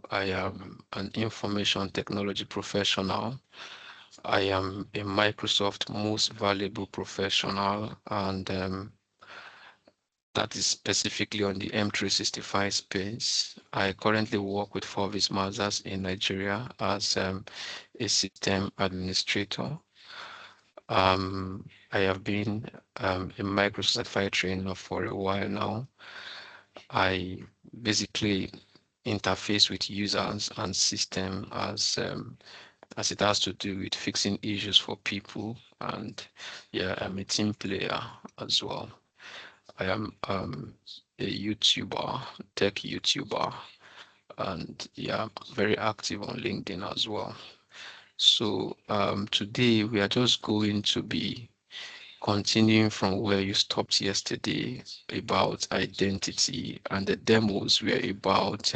I am an information technology professional. I am a Microsoft most valuable professional, and that is specifically on the M365 space. I currently work with Forvis Mazars in Nigeria as a system administrator. I have been a Microsoft certified trainer for a while now. I basically interface with users and system as it has to do with fixing issues for people. And yeah, I'm a team player as well. I am a YouTuber, tech YouTuber, and yeah, very active on LinkedIn as well. So today we are just going to be continuing from where you stopped yesterday about identity, and the demos were about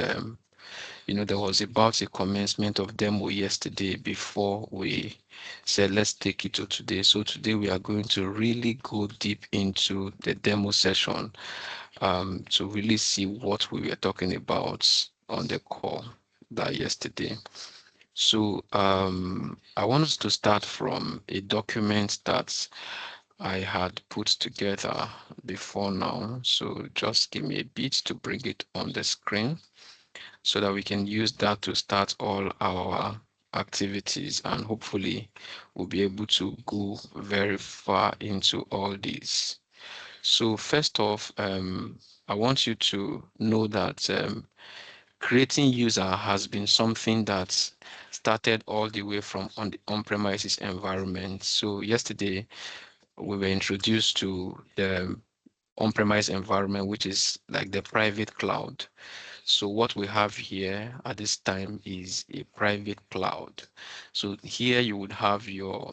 there was about a commencement of demo yesterday before we said let's take it to today. So today we are going to really go deep into the demo session to really see what we were talking about on the call that yesterday. So I want us to start from a document that I had put together before now. So just give me a bit to bring it on the screen so that we can use that to start all our activities, and hopefully we'll be able to go very far into all these. So first off, I want you to know that creating user has been something that started all the way from on the on-premises environment. So yesterday we were introduced to the on-premise environment, which is like the private cloud. So what we have here at this time is a private cloud. So here you would have your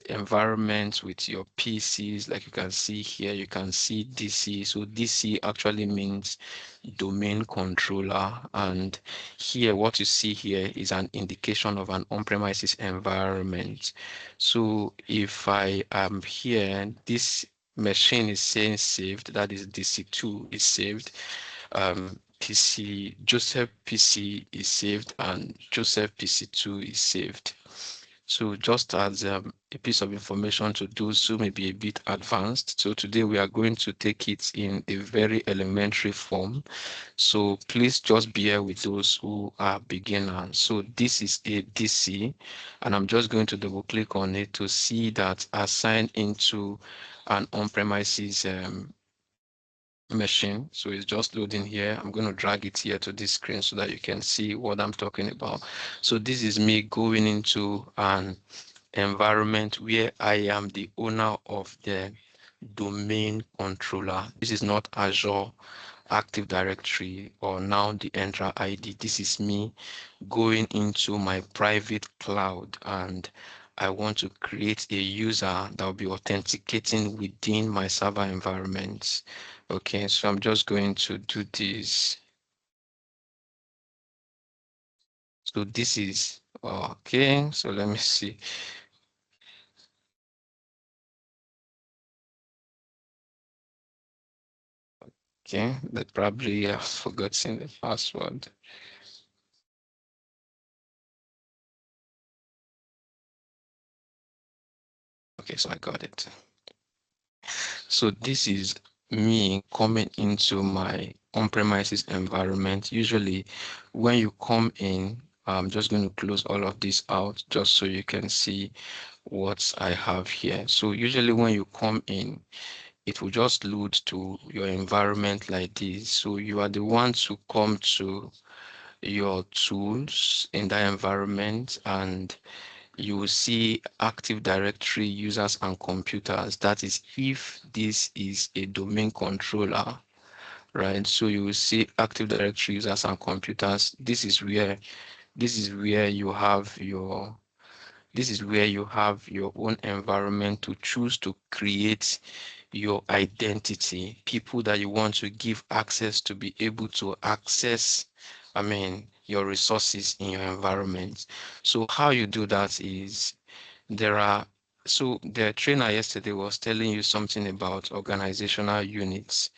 environment with your PCs, like you can see here, you can see DC. So DC actually means domain controller. And here, what you see here is an indication of an on-premises environment. So if I am here, this machine is saying saved, that is DC2 is saved. Joseph PC is saved, and Joseph PC2 is saved. So just as a piece of information to those who may be a bit advanced. So today we are going to take it in a very elementary form. So please just bear with those who are beginners. So this is a DC, and I'm just going to double click on it to see that assigned into an on-premises machine. So it's just loading here. I'm going to drag it here to this screen so that you can see what I'm talking about. So this is me going into an environment where I am the owner of the domain controller. This is not Azure Active Directory or now the Entra ID. This is me going into my private cloud, and I want to create a user that will be authenticating within my server environment. Okay, so I'm just going to do this. So this is okay. So let me see. Okay, that probably have forgotten the password. Okay, so I got it. So this is me coming into my on-premises environment. Usually when you come in, I'm just going to close all of this out just so you can see what I have here. So usually when you come in, it will just load to your environment like this. So you are the ones who come to your tools in that environment, and you will see Active Directory users and computers. That is if this is a domain controller, right? So you will see Active Directory users and computers. This is where you have your own environment to choose to create your identity, people that you want to give access to be able to access, your resources in your environment. So how you do that is so the trainer yesterday was telling you something about organizational units.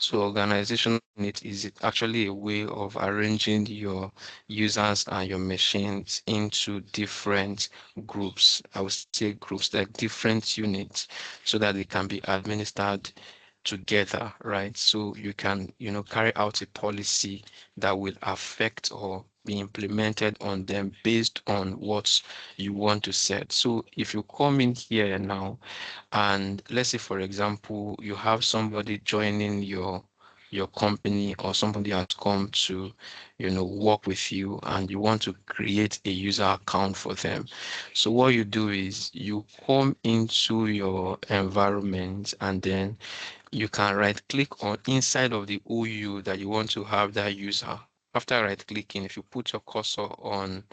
So organizational unit is it actually a way of arranging your users and your machines into different groups. I would say groups like different units so that they can be administered together, right? So you can, carry out a policy that will affect or be implemented on them based on what you want to set. So if you come in here now, and let's say, for example, you have somebody joining your company, or somebody has come to, work with you, and you want to create a user account for them. So what you do is you come into your environment, and then you can right click on inside of the OU that you want to have that user. After right clicking, if you put your cursor on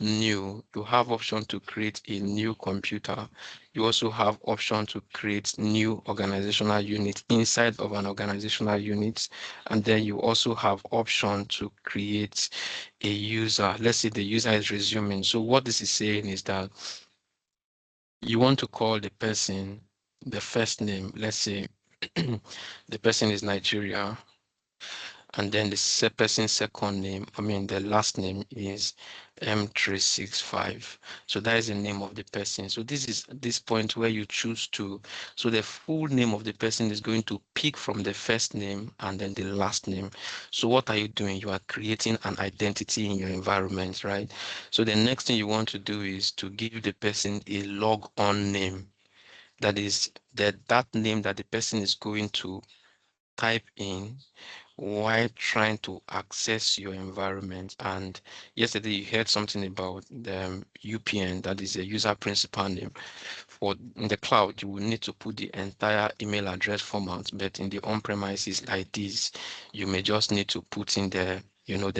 new, you have option to create a new computer. You also have option to create new organizational unit inside of an organizational unit, and then you also have option to create a user. Let's say the user is resuming. So what this is saying is that you want to call the person the first name. Let's say the person is Nigeria, and then the person's second name, I mean the last name is M365. So that is the name of the person. So this is this point where you choose to, so the full name of the person is going to pick from the first name and then the last name. So what are you doing? You are creating an identity in your environment, right? So the next thing you want to do is to give the person a log on name. That is that name that the person is going to type in while trying to access your environment. And yesterday you heard something about the UPN, that is a user principal name. For in the cloud, you will need to put the entire email address format, but in the on-premises like this, you may just need to put in the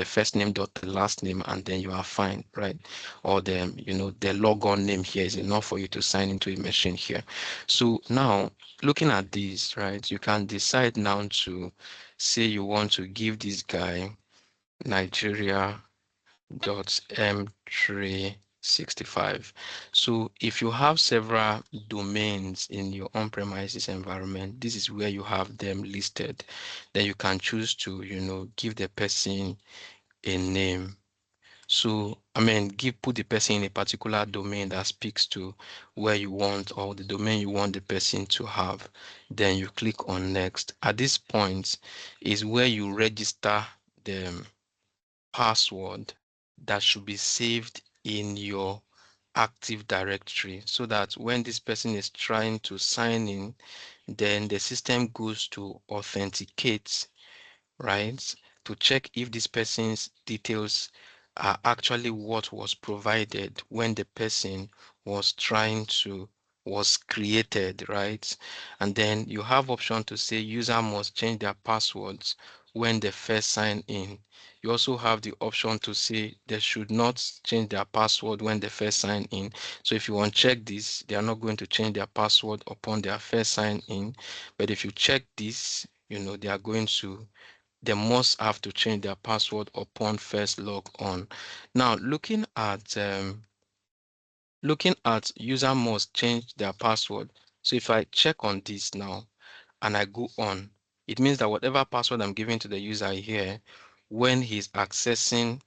first name dot the last name, and then you are fine, right? Or the logon name here is enough for you to sign into a machine here. So now, looking at this, right, you can decide now to say you want to give this guy Nigeria dot M365. So if you have several domains in your on-premises environment, this is where you have them listed. Then you can choose to, give the person a name. So, I mean, put the person in a particular domain that speaks to where you want, or the domain you want the person to have. Then you click on next. At this point is where you register the password that should be saved in your Active Directory, so that when this person is trying to sign in, then the system goes to authenticate, right? To check if this person's details are actually what was provided when the person was trying to was created, right? And then you have option to say user must change their passwords when they first sign in. You also have the option to say they should not change their password when they first sign in. So if you uncheck this, they are not going to change their password upon their first sign in. But if you check this, they are going to, they must have to change their password upon first log on. Now, looking at user must change their password. So if I check on this now and I go on, it means that whatever password I'm giving to the user here, when he's accessing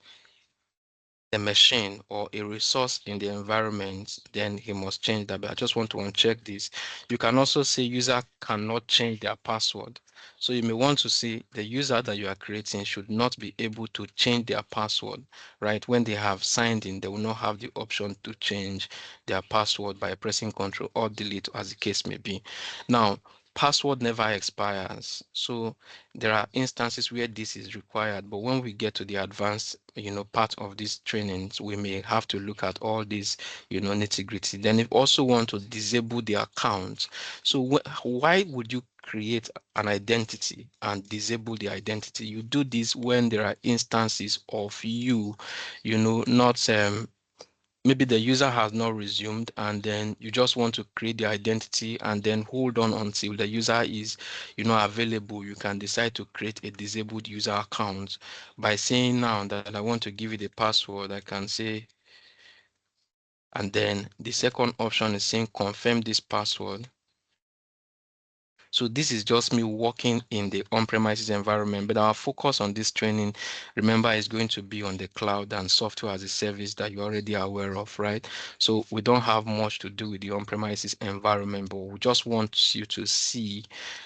a machine or a resource in the environment, then he must change that. But I just want to uncheck this. You can also say user cannot change their password. So you may want to see the user that you are creating should not be able to change their password, right? When they have signed in, they will not have the option to change their password by pressing Ctrl or Delete, as the case may be. Now, password never expires. So there are instances where this is required, but when we get to the advanced, part of these trainings, we may have to look at all these, nitty-gritty. Then if also want to disable the account. So why would you create an identity and disable the identity? You do this when there are instances of not maybe the user has not resumed, and then you just want to create the identity and then hold on until the user is available. You can decide to create a disabled user account by saying now that I want to give it a password. I can say, and then the second option is saying confirm this password. So this is just me working in the on-premises environment, but our focus on this training, remember, is going to be on the cloud and software as a service that you're already aware of, right? So we don't have much to do with the on-premises environment, but we just want you to see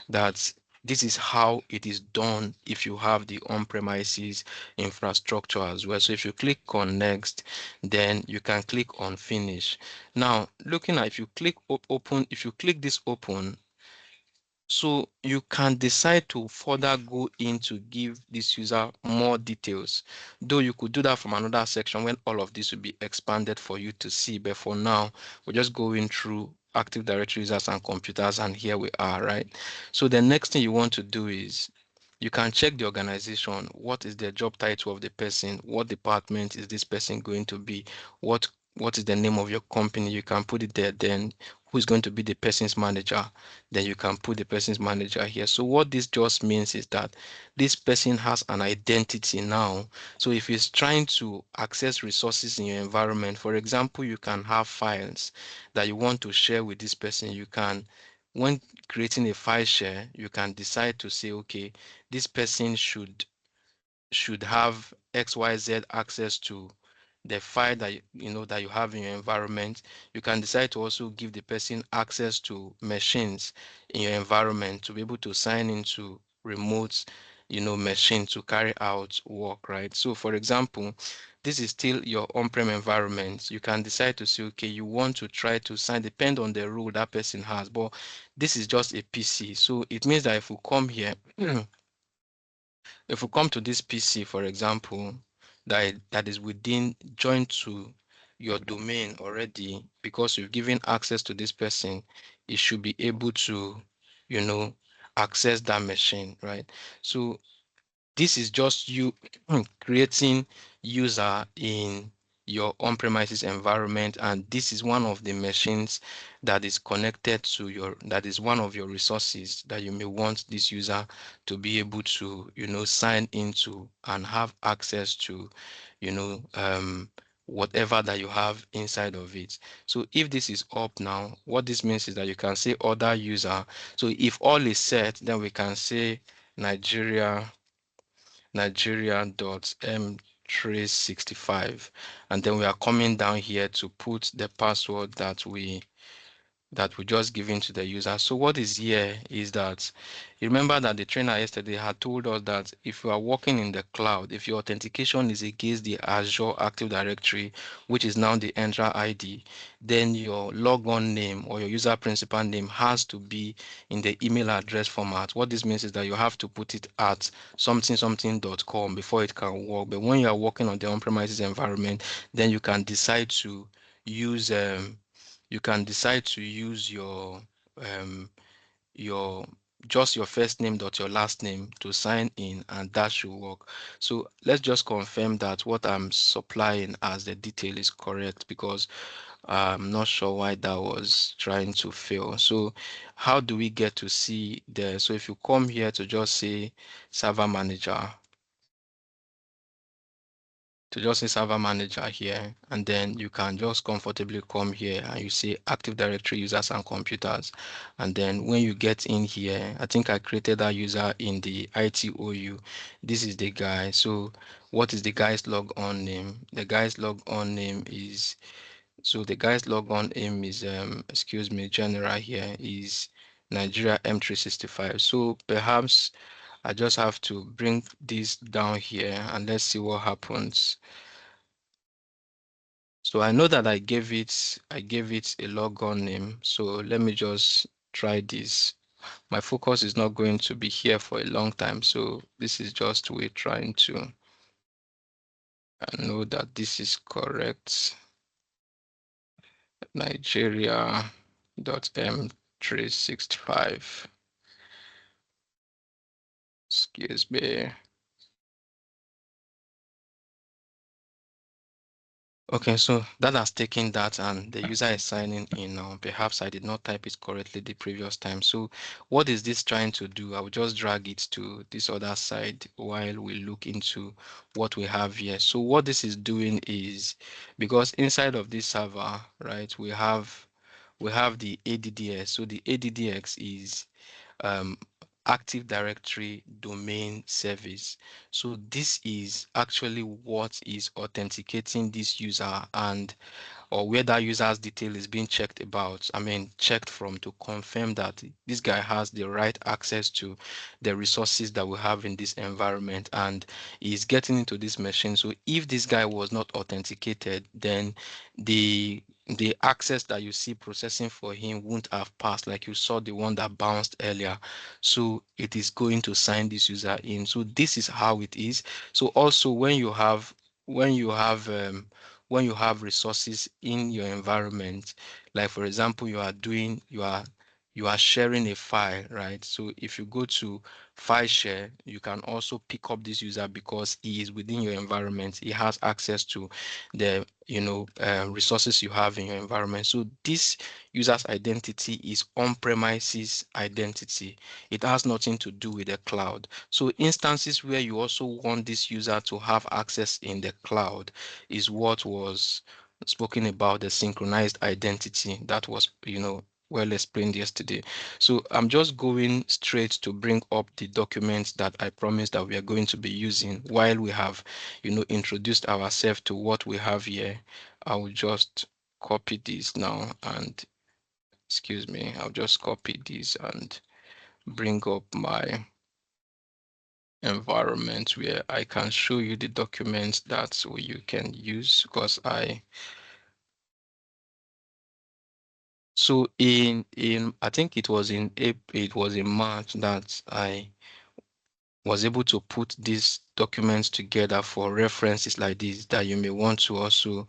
that this is how it is done if you have the on-premises infrastructure as well. So if you click on next, then you can click on finish. Now, looking at if you click open, if you click this open, so you can decide to further go in to give this user more details, though you could do that from another section when all of this will be expanded for you to see. But for now, we're just going through Active Directory users and computers, and here we are, right? So the next thing you want to do is you can check the organization. What is the job title of the person? What department is this person going to be? What is the name of your company? You can put it there. Then who is going to be the person's manager? Then you can put the person's manager here. So what this just means is that this person has an identity now. So if he's trying to access resources in your environment, for example, you can have files that you want to share with this person. You can, when creating a file share, you can decide to say, okay, this person should have XYZ access to the file that that you have in your environment. You can decide to also give the person access to machines in your environment to be able to sign into remote machine to carry out work, right? So for example, this is still your on-prem environment. You can decide to say, okay, you want to try to sign, depend on the rule that person has, but this is just a PC. So it means that if we come here if we come to this PC, for example, that is within joined to your domain already, because you've given access to this person, it should be able to, you know, access that machine, right? So this is just you creating user in your on-premises environment, and this is one of the machines that is connected to that is one of your resources that you may want this user to be able to sign into and have access to you know um whatever that you have inside of it. So if this is up now, what this means is that you can say other user. So if all is set, then we can say Nigeria.m365, and then we are coming down here to put the password that we just given to the user. So what is here is that you remember that the trainer yesterday had told us that if you are working in the cloud, if your authentication is against the Azure Active Directory, which is now the Entra ID, then your logon name or your user principal name has to be in the email address format. What this means is that you have to put it at something.com before it can work. But when you are working on the on-premises environment, then you can decide to use um your just your first name dot your last name to sign in, and that should work. So let's just confirm that what I'm supplying as the detail is correct, because I'm not sure why that was trying to fail. So how do we get to see the so if you come here to just say server manager, server manager here, and then you can just comfortably come here and you say Active Directory users and computers. And then when you get in here, I think I created that user in the ITOU. This is the guy. So what is the guy's log on name? The guy's log on name is excuse me, general here is Nigeria M365. So perhaps I just have to bring this down here and let's see what happens. So I know that I gave it a logon name. So let me just try this. My focus is not going to be here for a long time. So this is just we trying to know that this is correct. Nigeria.m365. Excuse me. Okay, so that has taken that and the user is signing in now. Perhaps I did not type it correctly the previous time. So what is this trying to do? I will just drag it to this other side while we look into what we have here. So what this is doing is, because inside of this server, right, we have the ADDX. So the ADDX is um, Active Directory domain service. So this is actually what is authenticating this user, and or where that user's detail is being checked about, checked from, to confirm that this guy has the right access to the resources that we have in this environment and is getting into this machine. So if this guy was not authenticated, then the access that you see processing for him won't have passed, like you saw the one that bounced earlier. So it is going to sign this user in. So this is how it is. So also when you have when you have resources in your environment, like for example, you are sharing a file, right? So if you go to file share, you can also pick up this user because he is within your environment. He has access to the resources you have in your environment. So this user's identity is on-premises identity. It has nothing to do with the cloud. So instances where you also want this user to have access in the cloud is what was spoken about, the synchronized identity that was, well explained yesterday. So I'm just going straight to bring up the documents that I promised that we are going to be using while we have, introduced ourselves to what we have here. I will just copy this now and excuse me, I'll just copy this and bring up my environment where I can show you the documents that you can use, because in I think it was in April, it was in March that I was able to put these documents together for references like this that you may want to also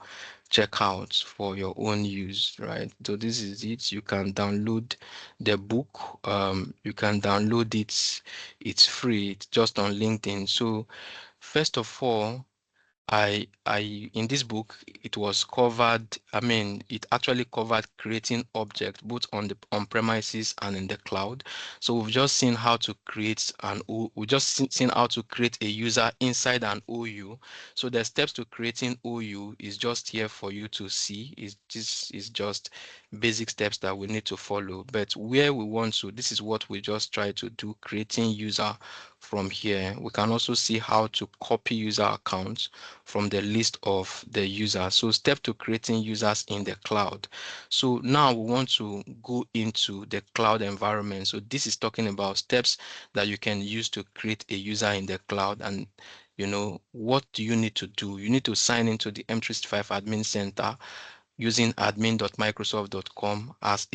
check out for your own use, right? So this is it. You can download the book. You can download it. It's free. It's just on LinkedIn. So first of all, in this book, it was covered. It actually covered creating objects both on the on premises and in the cloud. So we've just seen how to create we just seen how to create a user inside an OU. So the steps to creating OU is just here for you to see. This is just basic steps that we need to follow. But where we want to, this is what we just try to do, creating user from here. We can also see how to copy user accounts from the list of the users. So step to creating users in the cloud. So now we want to go into the cloud environment. So this is talking about steps that you can use to create a user in the cloud. And what do you need to do? You need to sign into the M365 admin center using admin.microsoft.com as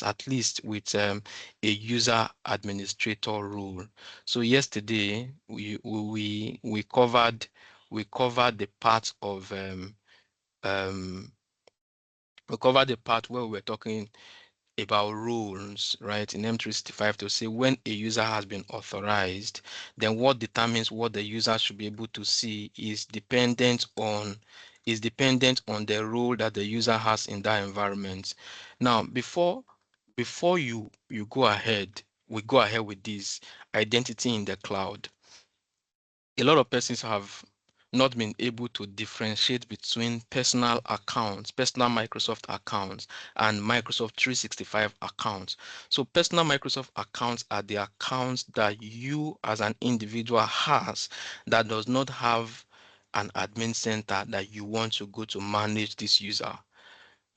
at least with a user administrator role. So yesterday we covered the part of we covered the part where we were talking about rules, right, in M365 to say when a user has been authorized, then what determines what the user should be able to see is dependent on the role that the user has in that environment. Now, before you go ahead, we go ahead with this identity in the cloud. A lot of persons have not been able to differentiate between personal accounts, personal Microsoft accounts, and Microsoft 365 accounts. So personal Microsoft accounts are the accounts that you as an individual has that does not have an admin center that you want to go to manage this user.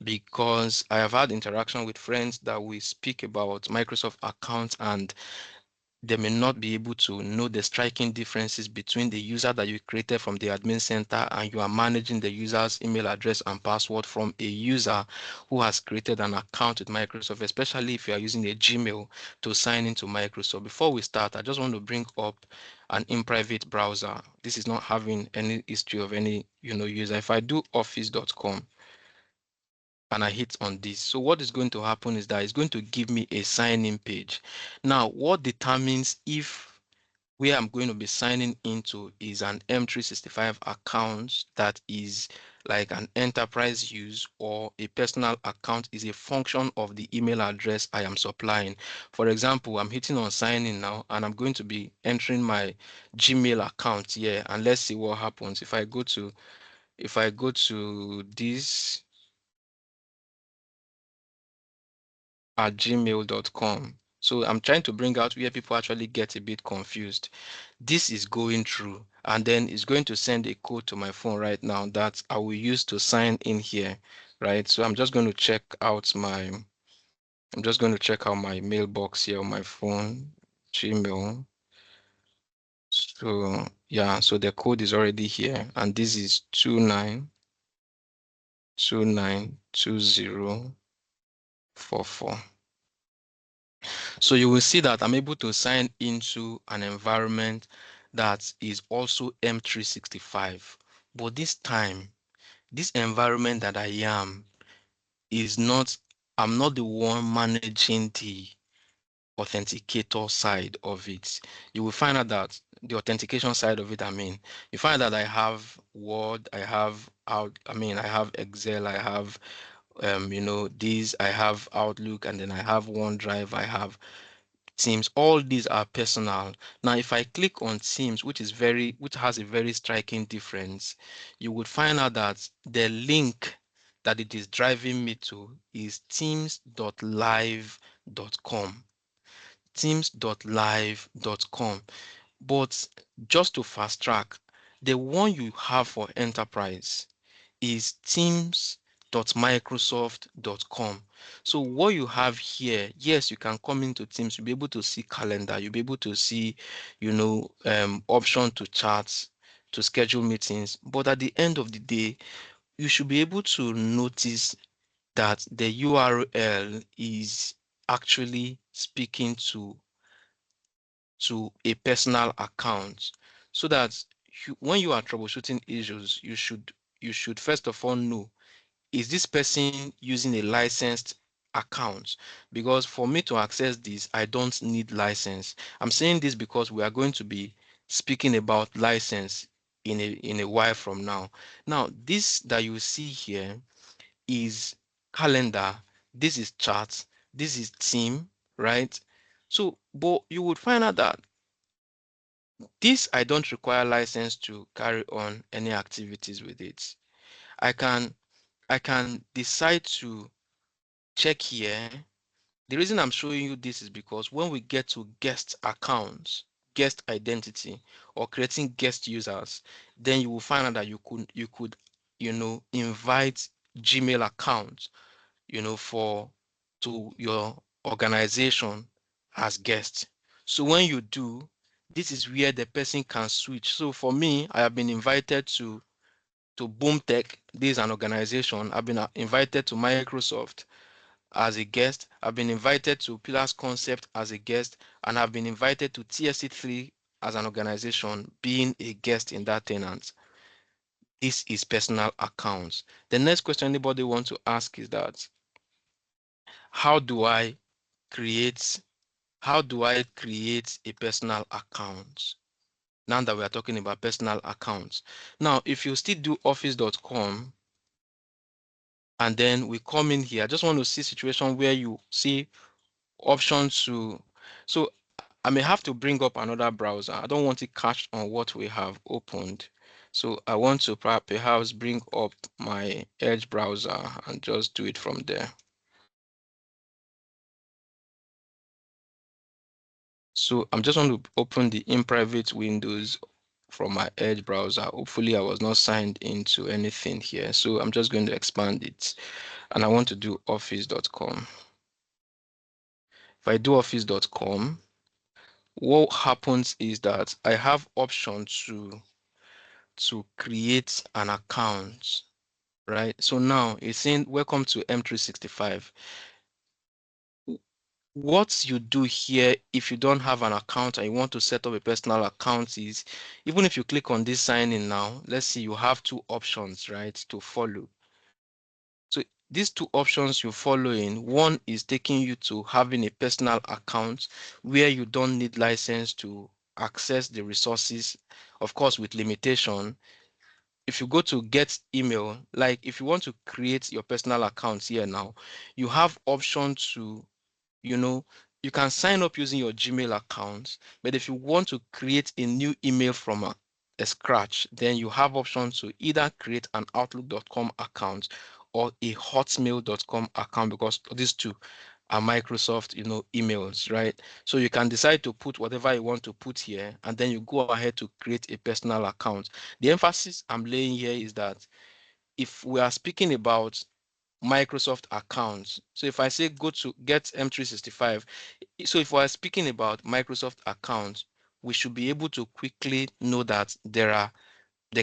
Because I have had interaction with friends that we speak about Microsoft accounts, and they may not be able to know the striking differences between the user that you created from the admin center and you are managing the user's email address and password from a user who has created an account with Microsoft, especially if you are using a Gmail to sign into Microsoft. Before we start, I just want to bring up an in private browser. This is not having any history of any user. If I do office.com and I hit on this, so what is going to happen is that it's going to give me a sign-in page. Now, what determines if where I'm going to be signing into is an M365 account that is like an enterprise use or a personal account is a function of the email address I am supplying. For example, I'm hitting on sign in now and I'm going to be entering my Gmail account here, and let's see what happens if I go to this at gmail.com. So I'm trying to bring out where people actually get a bit confused. This is going through, and then it's going to send a code to my phone right now that I will use to sign in here, right? So I'm just going to check out my mailbox here on my phone, Gmail. So yeah, so the code is already here, and this is 29292044. So you will see that I'm able to sign into an environment that is also M365. But this time, this environment that I am is not, I'm not the one managing the authenticator side of it. You will find out that the authentication side of it, you find that I have Word, I have I have Excel, I have these, I have Outlook, and then I have OneDrive, I have Teams. All these are personal. Now, if I click on Teams, which has a very striking difference, you would find out that the link that it is driving me to is teams.live.com. Teams.live.com. But just to fast track, the one you have for enterprise is teams.microsoft.com. So what you have here, yes, you can come into Teams, you'll be able to see calendar, you'll be able to see, option to chat, to schedule meetings. But at the end of the day, you should be able to notice that the URL is actually speaking to a personal account, so that when you are troubleshooting issues, you should first of all know, is this person using a licensed account? Because for me to access this, I don't need license. I'm saying this because we are going to be speaking about license in a while from now. Now, this that you see here is calendar, this is chat, this is team, right? So, but you would find out that this, I don't require license to carry on any activities with it. I can decide to check here. The reason I'm showing you this is because when we get to guest accounts, guest identity, or creating guest users, then you will find out that you could invite Gmail accounts, to your organization as guest. So when you do, this is where the person can switch. So for me, I have been invited to Boomtech. This is an organization. I've been invited to Microsoft as a guest. I've been invited to Pillars Concept as a guest, and I've been invited to TSC3 as an organization, being a guest in that tenant. This is personal accounts. The next question anybody wants to ask is that, how do I create a personal account? Now that we are talking about personal accounts. Now, if you still do office.com, and then we come in here, I just want to see situation where you see options to, so I may have to bring up another browser. I don't want it cached on what we have opened. So I want to perhaps bring up my Edge browser and just do it from there. So I'm just going to open the in private windows from my Edge browser. Hopefully I was not signed into anything here. So I'm just going to expand it, and I want to do office.com. If I do office.com, what happens is that I have option to create an account, right? So now it's saying welcome to M365. What you do here, if you don't have an account and you want to set up a personal account, is even if you click on this sign in now, let's see, you have two options, right, to follow. So these two options you follow in, one is taking you to having a personal account where you don't need license to access the resources, of course, with limitation. If you go to get email, like if you want to create your personal account here now, you have option to, you know, you can sign up using your Gmail account, but if you want to create a new email from a scratch, then you have option to either create an outlook.com account or a hotmail.com account, because these two are Microsoft, emails, right? So you can decide to put whatever you want to put here, and then you go ahead to create a personal account. The emphasis I'm laying here is that if we are speaking about Microsoft accounts, so if I say go to get M365, so if we're speaking about Microsoft accounts, we should be able to quickly know that there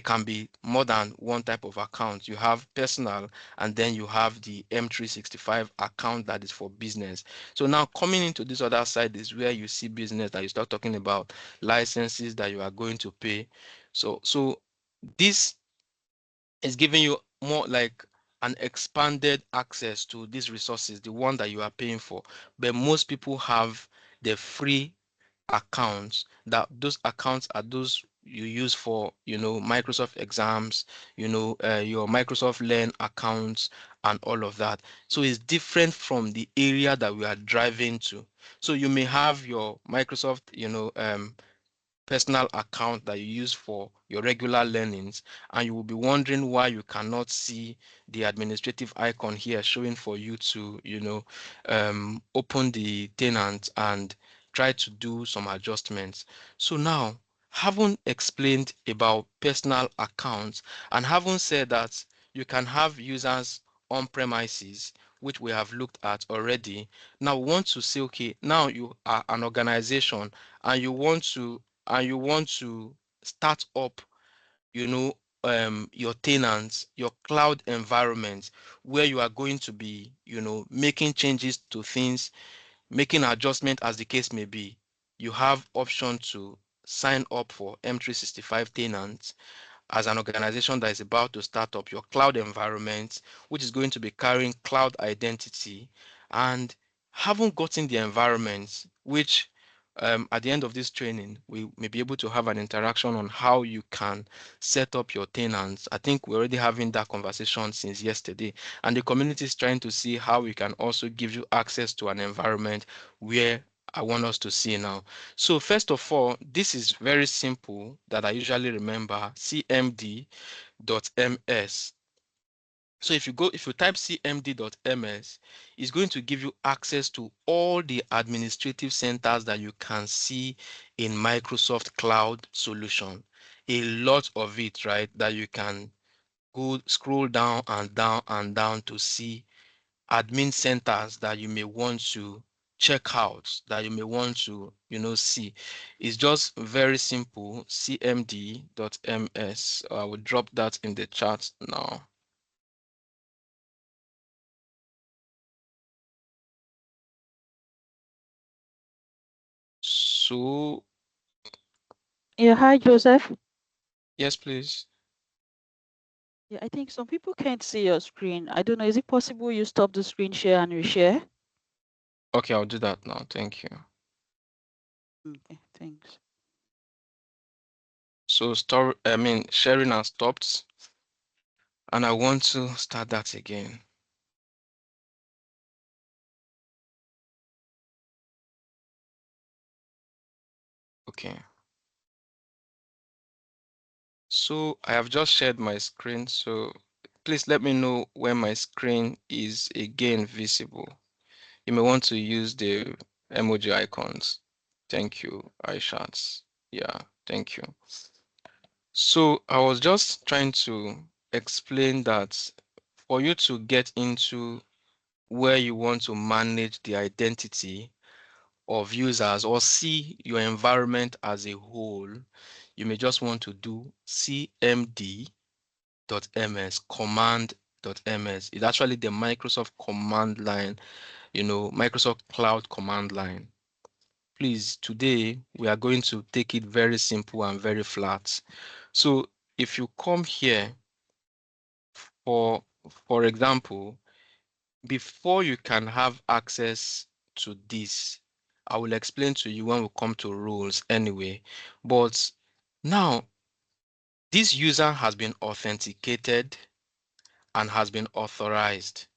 can be more than one type of account. You have personal, and then you have the M365 account that is for business. So now coming into this other side is where you see business, that you start talking about licenses that you are going to pay. So this is giving you more like an expanded access to these resources, the one that you are paying for. But most people have the free accounts. That those accounts are those you use for, Microsoft exams, your Microsoft Learn accounts and all of that. So it's different from the area that we are driving to. So you may have your Microsoft, personal account that you use for your regular learnings, and you will be wondering why you cannot see the administrative icon here showing for you to open the tenant and try to do some adjustments. So now, having explained about personal accounts and having said that you can have users on premises, which we have looked at already, now we want to say, okay, now you are an organization and you want to start up, your tenants, your cloud environment, where you are going to be, making changes to things, making adjustment as the case may be. You have option to sign up for M365 tenants as an organization that is about to start up your cloud environment, which is going to be carrying cloud identity, and haven't gotten the environment, which at the end of this training, we may be able to have an interaction on how you can set up your tenants. I think we're already having that conversation since yesterday, and the community is trying to see how we can also give you access to an environment where I want us to see now. So first of all, this is very simple that I usually remember, cmd.ms. So if you type cmd.ms, it's going to give you access to all the administrative centers that you can see in Microsoft Cloud solution. A lot of it, right, that you can go scroll down and down and down to see admin centers that you may want to check out, that you may want to, see. It's just very simple, cmd.ms. I will drop that in the chat now. So, Yeah, hi Joseph. yes, please. Yeah, I think some people can't see your screen. I don't know. Is it possible you stop the screen share and reshare? Okay, I'll do that now. Thank you. Okay, thanks. So, sharing has stopped, and I want to start that again. Okay. So, I have just shared my screen. So, please let me know when my screen is again visible. You may want to use the emoji icons. Thank you, iShots. Yeah, thank you. So I was just trying to explain that for you to get into where you want to manage the identity of users or see your environment as a whole, you may just want to do cmd.ms, command.ms. It's actually the Microsoft command line, Microsoft Cloud command line. Please, today we are going to take it very simple and very flat. So if you come here, for for example, before you can have access to this, I will explain to you when we come to rules anyway. But now this user has been authenticated and has been authorized.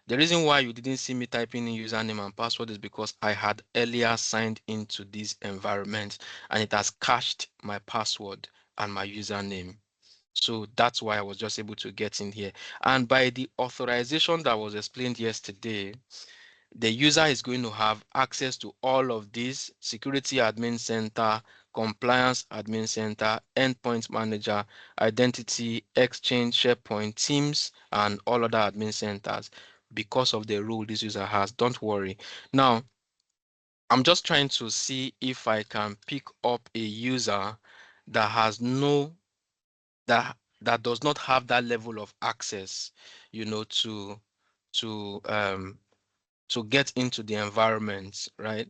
The reason why you didn't see me typing in username and password is because I had earlier signed into this environment and it has cached my password and my username. So that's why I was just able to get in here. And by the authorization that was explained yesterday, the user is going to have access to all of these: security admin center, compliance admin center, endpoint manager, identity, exchange, SharePoint, Teams, and all other admin centers because of the role this user has. Don't worry. Now, I'm just trying to see if I can pick up a user that has no that does not have that level of access, to to get into the environment, right?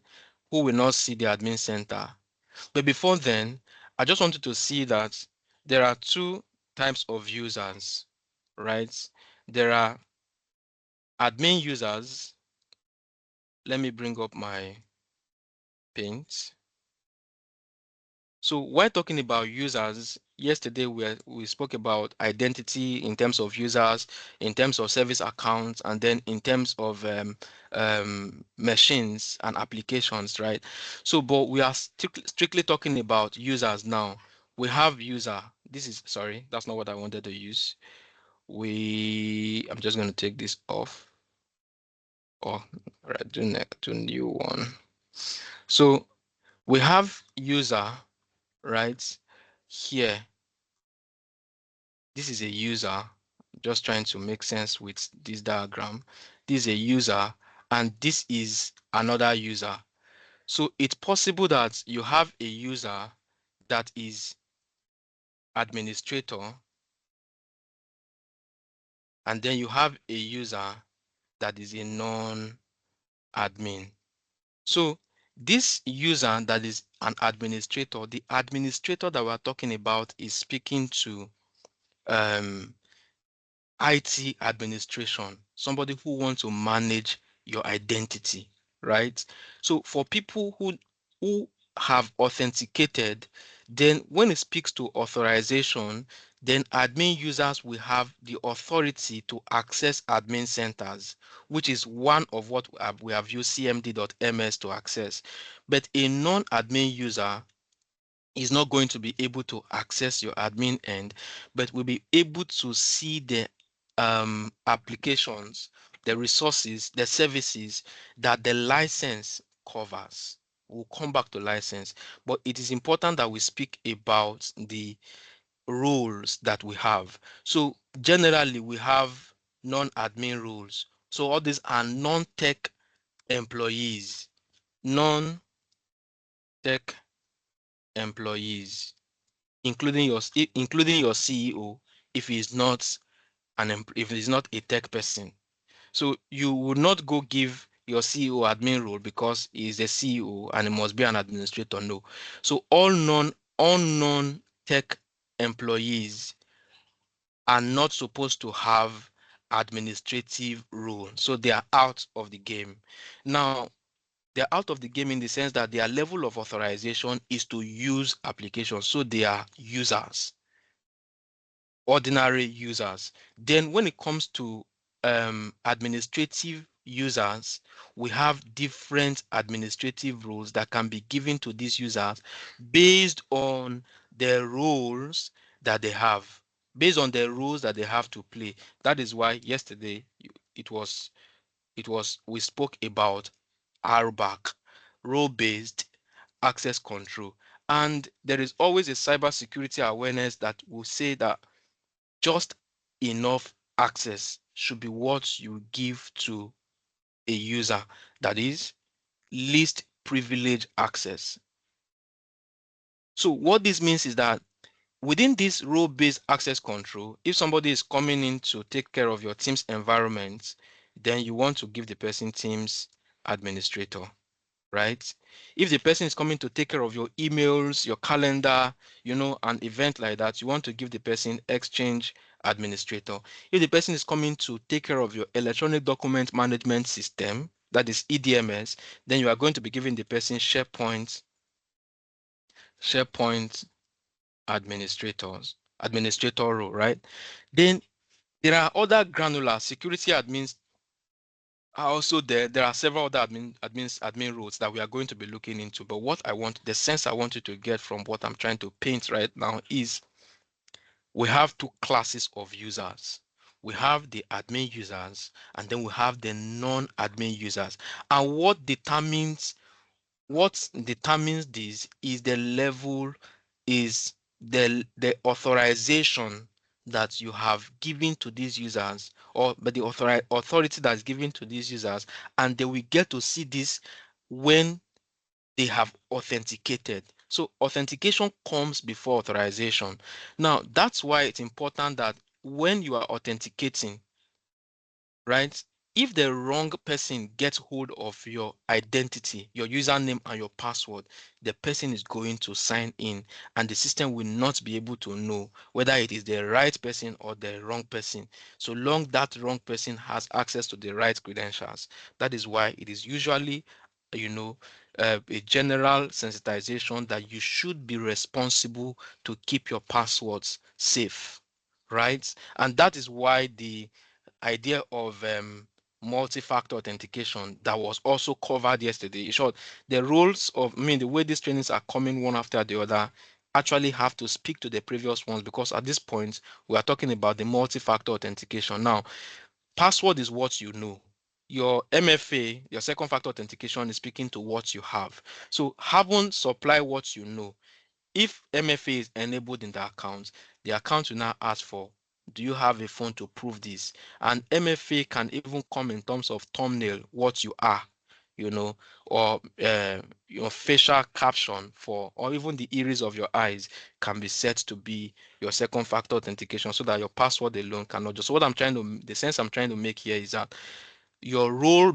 Who will not see the admin center. But before then, I just wanted to see that there are two types of users, right? There are admin users. Let me bring up my paint. So while talking about users, yesterday we spoke about identity in terms of users, in terms of service accounts, and then in terms of machines and applications, right? So, but we are strictly talking about users now. We have user. This is, sorry, that's not what I wanted to use. I'm just going to take this off. Oh, right, do new one. So we have user, right? Here, this is a user. Just trying to make sense with this diagram. This is a user, and this is another user. So it's possible that you have a user that is administrator, and then you have a user that is a non-admin. So this user that is an administrator, the administrator that we're talking about is speaking to um, IT administration, somebody who wants to manage your identity, right? So for people who have authenticated, then when it speaks to authorization, then admin users will have the authority to access admin centers, which is one of what we have used cmd.ms to access. But a non-admin user is not going to be able to access your admin end, but will be able to see the applications, the resources, the services that the license covers. We'll come back to license, but it is important that we speak about the roles that we have. So generally, we have non-admin roles. So all these are non-tech employees, non-tech employees, including your CEO if he's not if he's not a tech person. So you would not go give your CEO admin role because he's a CEO and he must be an administrator. No. So all non-tech employees are not supposed to have administrative role. So they are out of the game. Now, they're out of the game in the sense that their level of authorization is to use applications. So they are users, ordinary users. Then when it comes to administrative users, we have different administrative roles that can be given to these users based on the roles that they have, based on the roles that they have to play. That is why yesterday it was we spoke about RBAC, role-based access control. And there is always a cybersecurity awareness that will say that just enough access should be what you give to a user, that is least privilege access. So what this means is that within this role-based access control, if somebody is coming in to take care of your team's environment, then you want to give the person team's administrator, right? If the person is coming to take care of your emails, your calendar, an event like that, you want to give the person exchange administrator. If the person is coming to take care of your electronic document management system, that is EDMS, then you are going to be giving the person SharePoint administrator role, right? Then there are other granular security admins are also there. There are several other admin roles that we are going to be looking into. But the sense I want you to get from what I'm trying to paint right now is we have two classes of users. we have the admin users, and then we have the non-admin users. And what determines this is the level, is the authorization that you have given to these users, or but the authority that's given to these users, and they will get to see this when they have authenticated. So authentication comes before authorization. Now, that's why it's important that when you are authenticating, right? If the wrong person gets hold of your identity, your username and your password, the person is going to sign in, and the system will not be able to know whether it is the right person or the wrong person, so long that wrong person has access to the right credentials. That is why it is usually, you know, a general sensitization that you should be responsible to keep your passwords safe, right? And that is why the idea of multi-factor authentication that was also covered yesterday. In short, the rules of, I mean, the way these trainings are coming one after the other actually have to speak to the previous ones, because at this point we are talking about the multi-factor authentication. Now, password is what you know. Your MFA, your second factor authentication, is speaking to what you have. So having supply what you know. If MFA is enabled in the account will now ask for, do you have a phone to prove this? And MFA can even come in terms of thumbnail, what you are, you know, or your facial caption for, or even the iris of your eyes can be set to be your second factor authentication, so that your password alone cannot just. So what I'm trying to, the sense I'm trying to make here is that your role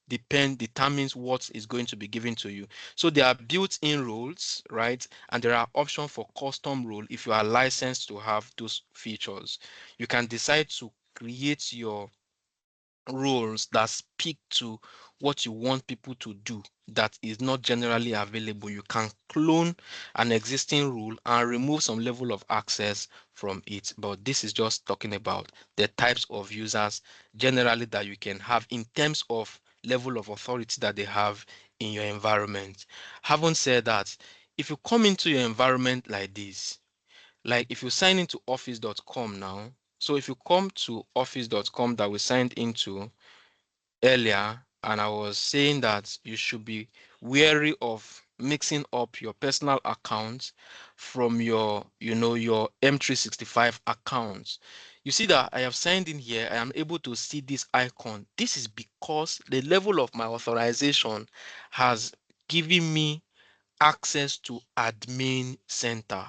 determines what is going to be given to you. So there are built-in roles, right? And there are options for custom role if you are licensed to have those features. You can decide to create your roles that speak to what you want people to do that is not generally available. You can clone an existing rule and remove some level of access from it. But this is just talking about the types of users generally that you can have in terms of level of authority that they have in your environment. Having said that, if you come into your environment like this, like if you sign into office.com now, so if you come to office.com that we signed into earlier, and I was saying that you should be wary of mixing up your personal accounts from your, your M365 accounts. You see that I have signed in here. I am able to see this icon. This is because the level of my authorization has given me access to admin center.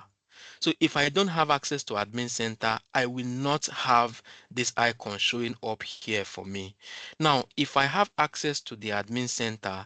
So if I don't have access to admin center, I will not have this icon showing up here for me. Now, if I have access to the admin center,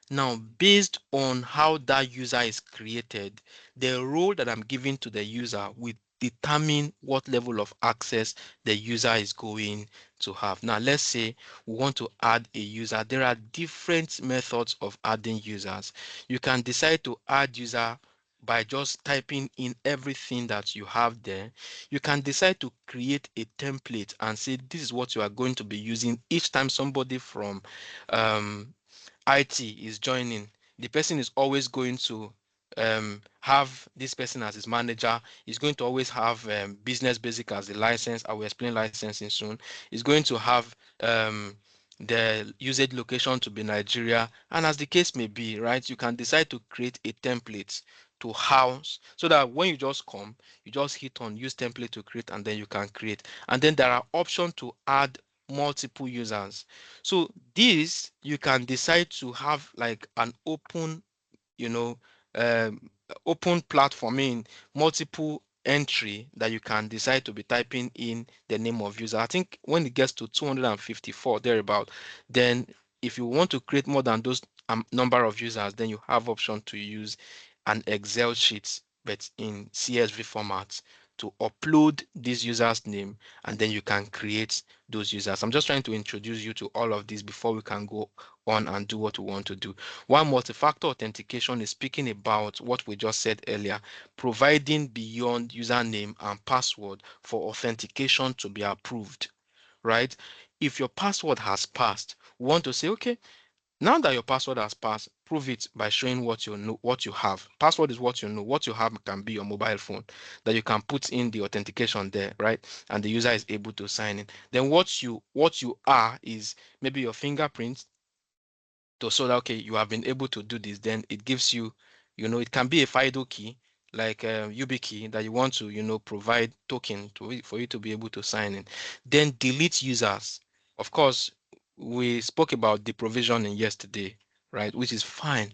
now based on how that user is created, the role that I'm giving to the user will determine what level of access the user is going to have. Now, let's say we want to add a user. There are different methods of adding users. You can decide to add user by just typing in everything that you have there. You can decide to create a template and say this is what you are going to be using each time somebody from um, IT is joining. The person is always going to have this person as his manager. He's going to always have business basic as the license. I will explain licensing soon. He's going to have the usage location to be Nigeria, and as the case may be, right? You can decide to create a template to house, so that when you just come, you just hit on use template to create, and then you can create. And then there are options to add multiple users. So this, you can decide to have like an open, you know, um, open platform in multiple entry that you can decide to be typing in the name of user. I think when it gets to 254 thereabout, then if you want to create more than those number of users, then you have option to use an Excel sheet, but in CSV format, to upload this user's name, and then you can create those users. I'm just trying to introduce you to all of this before we can go on and do what we want to do. While multi-factor authentication is speaking about what we just said earlier, providing beyond username and password for authentication to be approved, right? If your password has passed, we want to say, okay, now that your password has passed, prove it by showing what you know, what you have. Password is what you know. What you have can be your mobile phone that you can put in the authentication there, right? And the user is able to sign in. Then what you are is maybe your fingerprint to show that okay, you have been able to do this. Then it gives you, it can be a FIDO key like YubiKey that you want to, provide token to it for you to be able to sign in. Then delete users. Of course, we spoke about the provisioning yesterday, right? Which is fine.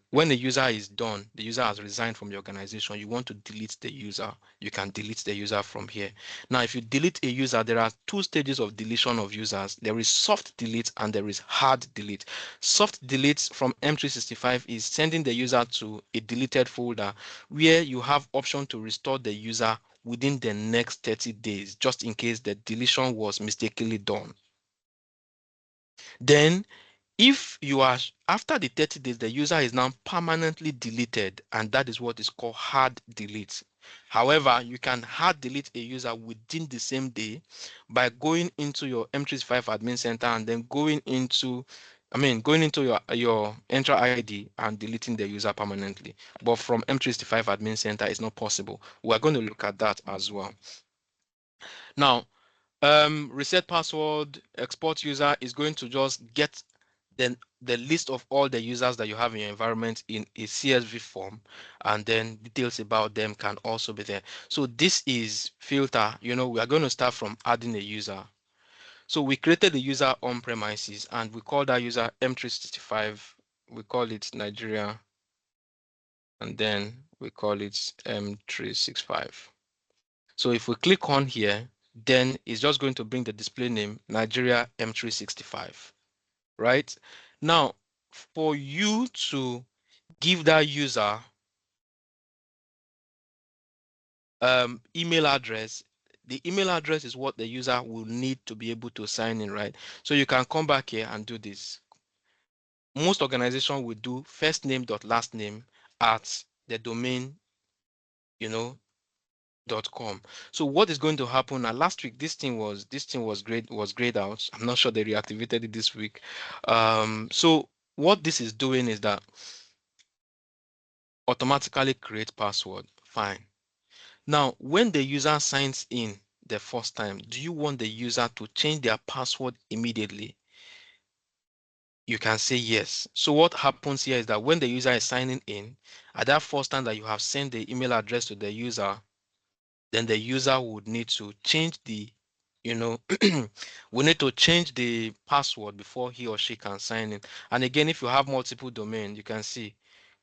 When the user is done, the user has resigned from the organization, you want to delete the user, you can delete the user from here. Now, if you delete a user, there are two stages of deletion of users. There is soft delete and there is hard delete. Soft delete from M365 is sending the user to a deleted folder where you have option to restore the user within the next 30 days, just in case the deletion was mistakenly done. Then if you are after the 30 days, the user is now permanently deleted, and that is what is called hard delete. However, you can hard delete a user within the same day by going into your M365 admin center and then going into your Entra ID and deleting the user permanently. But from M365 admin center, it's not possible. We're going to look at that as well. Now, reset password, export user is going to just get then the list of all the users that you have in your environment in a CSV form, and then details about them can also be there. So this is filter. We are going to start from adding a user. So we created the user on premises and we call that user M365. We call it Nigeria, and then we call it M365. So if we click on here, then it's just going to bring the display name Nigeria M365. Right now, for you to give that user email address, the email address is what the user will need to be able to sign in, right? So you can come back here and do this. Most organizations will do first name dot last name at the domain, .com. So what is going to happen now? Last week this thing was grayed out. I'm not sure they reactivated it this week. So what this is doing is that automatically create password. Fine. Now, when the user signs in the first time, do you want the user to change their password immediately? You can say yes. So what happens here is that when the user is signing in, at that first time that you have sent the email address to the user, then the user would need to change the, we need to change the password before he or she can sign in. And again, if you have multiple domains, you can see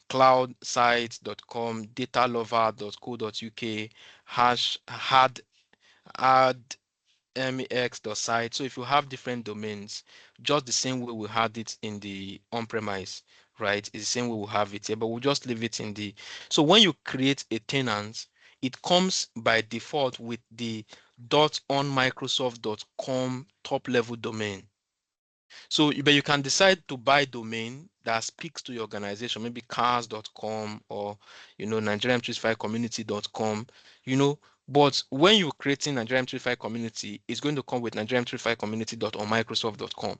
cloudsites.com, datalover.co.uk, add mex.site. So if you have different domains, just the same way we had it in the on-premise, right? It's the same way we have it here, but we'll just leave it in the. So when you create a tenant, it comes by default with the .onmicrosoft.com top level domain. So, but you can decide to buy domain that speaks to your organization, maybe cars.com or, nigerian35community.com, but when you're creating Nigerian 35 community, it's going to come with nigerian35community.onmicrosoft.com.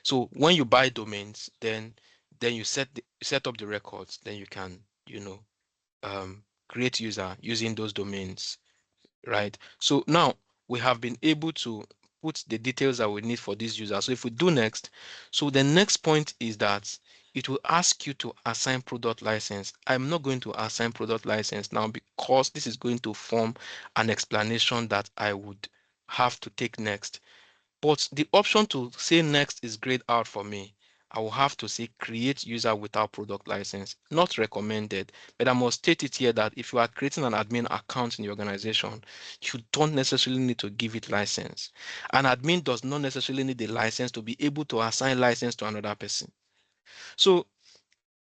So when you buy domains, then you set up the records, then you can, create user using those domains, right? So now we have been able to put the details that we need for this user. So if we do next, so the next point is that it will ask you to assign product license. I'm not going to assign product license now because this is going to form an explanation that I would have to take next. But the option to say next is grayed out for me. I will have to say create user without product license. Not recommended, but I must state it here that if you are creating an admin account in your organization, you don't necessarily need to give it license. An admin does not necessarily need the license to be able to assign license to another person. So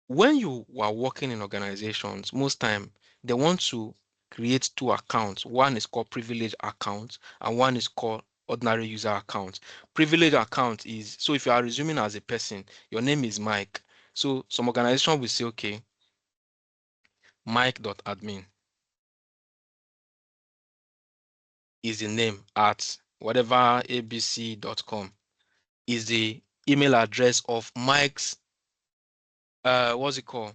when you are working in organizations, most time they want to create two accounts. One is called privilege account and one is called ordinary user account. Privilege account is, so if you are resuming as a person, your name is Mike. So some organization will say, okay, mike.admin is the name at whatever abc.com is the email address of Mike's what's it called?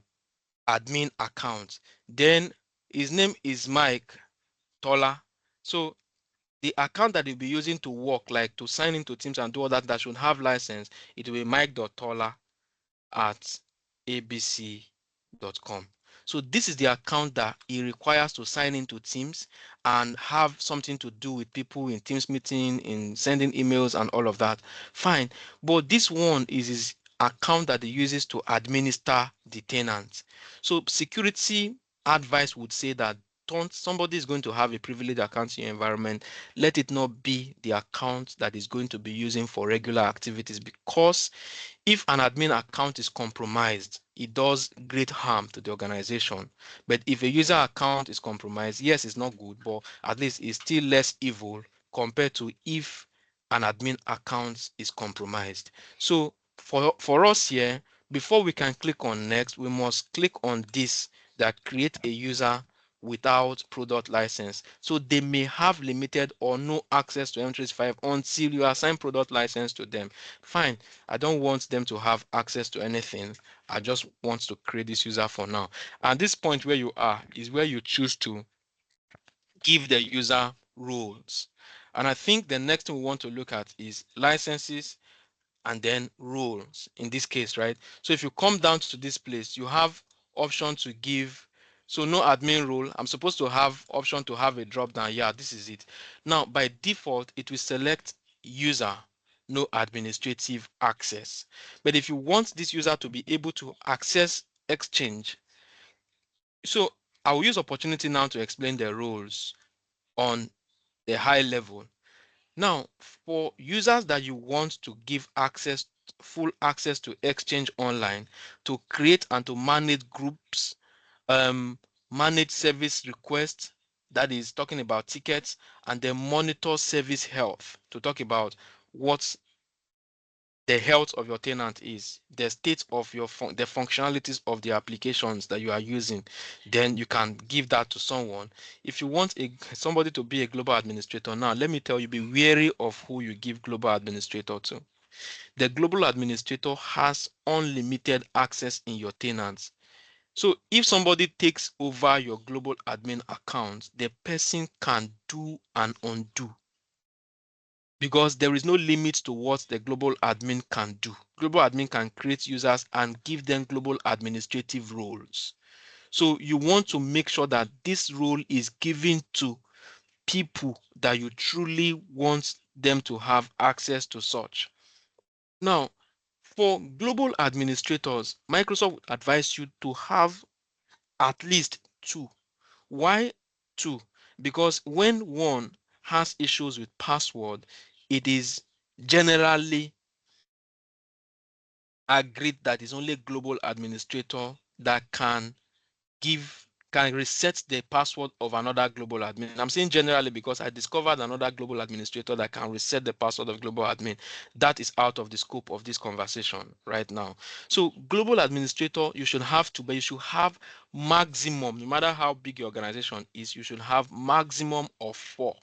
Admin account. Then his name is Mike Tola. So the account that you'll be using to work, like to sign into Teams and do all that, that should have license, it will be mike.tola@abc.com. So this is the account that he requires to sign into Teams and have something to do with people in Teams meeting, in sending emails and all of that. Fine. But this one is his account that he uses to administer the tenant. So security advice would say that don't, somebody is going to have a privileged account in your environment, let it not be the account that is going to be using for regular activities, because if an admin account is compromised, it does great harm to the organization. But if a user account is compromised, yes, it's not good, but at least it's still less evil compared to if an admin account is compromised. So for us here, before we can click on next, we must click on this, that create a user without product license. So they may have limited or no access to M365 until you assign product license to them. Fine. I don't want them to have access to anything. I just want to create this user for now. And this point where you are is where you choose to give the user roles. And I think the next thing we want to look at is licenses and then roles in this case, right? So if you come down to this place, you have option to give. So no admin role. I'm supposed to have option to have a drop down. Yeah, this is it. Now by default, it will select user, no administrative access. But if you want this user to be able to access Exchange, so I will use opportunity now to explain the roles on the high level. Now, for users that you want to give access, full access to Exchange Online, to create and to manage groups, manage service requests, that is talking about tickets, and then monitor service health, to talk about what the health of your tenant is, the state of your the functionalities of the applications that you are using, then you can give that to someone. If you want somebody to be a global administrator, now let me tell you, be wary of who you give global administrator to. The global administrator has unlimited access in your tenants. So if somebody takes over your global admin account, the person can do and undo, because there is no limit to what the global admin can do. Global admin can create users and give them global administrative roles. So you want to make sure that this role is given to people that you truly want them to have access to such. Now, for global administrators, Microsoft would advise you to have at least two. Why two? Because when one has issues with password, it is generally agreed that it's only global administrator that can reset the password of another global admin. I'm saying generally because I discovered another global administrator that can reset the password of global admin. That is out of the scope of this conversation right now. So global administrator, you should have to, but you should have maximum, no matter how big your organization is, you should have maximum of 4,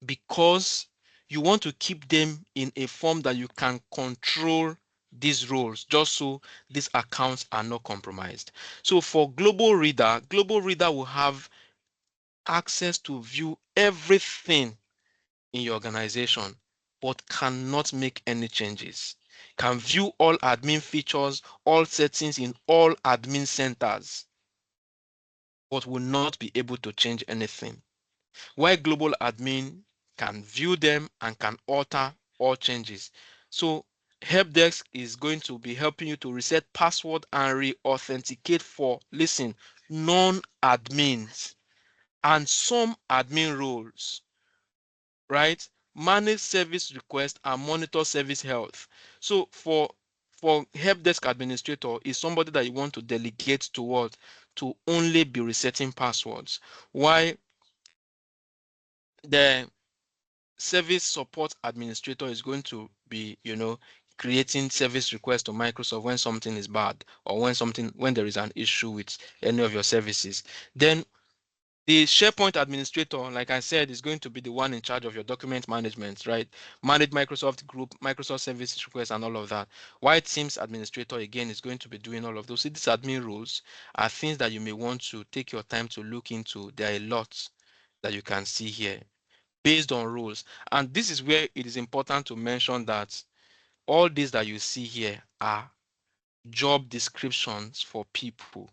because you want to keep them in a form that you can control these roles, just so these accounts are not compromised. So for global reader will have access to view everything in your organization, but cannot make any changes. Can view all admin features, all settings in all admin centers, but will not be able to change anything. Where global admin can view them and can alter all changes. So help desk is going to be helping you to reset password and re-authenticate for, listen, non-admins and some admin roles, right? Manage service request and monitor service health. So for help desk administrator is somebody that you want to delegate to what? To only be resetting passwords. Why the service support administrator is going to be, creating service requests to Microsoft when something is bad, or when there is an issue with any of your services. Then The SharePoint administrator, like I said, is going to be the one in charge of your document management, right? Manage Microsoft group, Microsoft service requests, and all of that. While Teams administrator, again, is going to be doing all of those. See, these admin roles are things that you may want to take your time to look into. There are a lot that you can see here based on roles. And this is where it is important to mention that all these that you see here are job descriptions for people.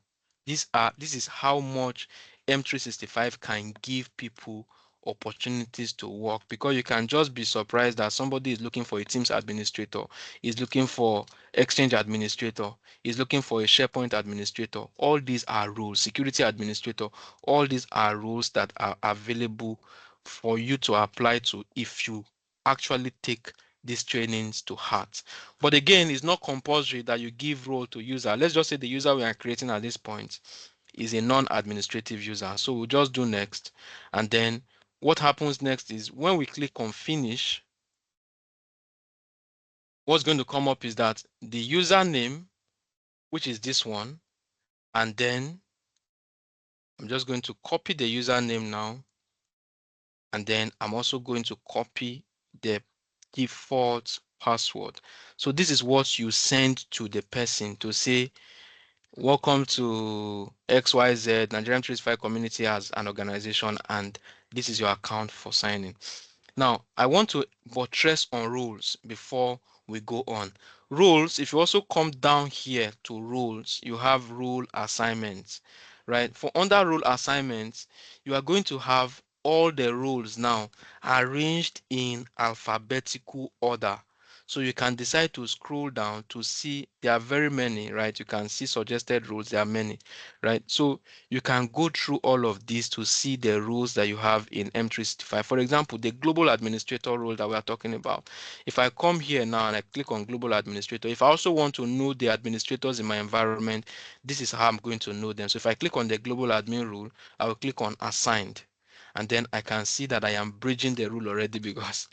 This is how much M365 can give people opportunities to work, because you can just be surprised that somebody is looking for a Teams administrator, is looking for Exchange administrator, is looking for a SharePoint administrator. All these are roles, security administrator, all these are roles that are available for you to apply to if you actually take these trainings to heart. But again, it's not compulsory that you give role to user. Let's just say the user we are creating at this point is a non-administrative user. So we'll just do next. And then what happens next is when we click on finish, what's going to come up is that the username, which is this one, and then I'm just going to copy the username now. And then I'm also going to copy the default password. So this is what you send to the person to say, welcome to XYZ Nigerian 365 community as an organization, and this is your account for signing. Now, I want to buttress on rules before we go on. Rules, if you also come down here to rules, you have rule assignments, right? For under rule assignments, you are going to have all the rules now arranged in alphabetical order. So you can decide to scroll down to see, there are very many, right? You can see suggested rules, there are many, right? So you can go through all of these to see the rules that you have in M365. For example, the global administrator role that we are talking about. If I come here now and I click on global administrator, if I also want to know the administrators in my environment, this is how I'm going to know them. So if I click on the global admin rule, I will click on assigned. And then I can see that I am bridging the rule already because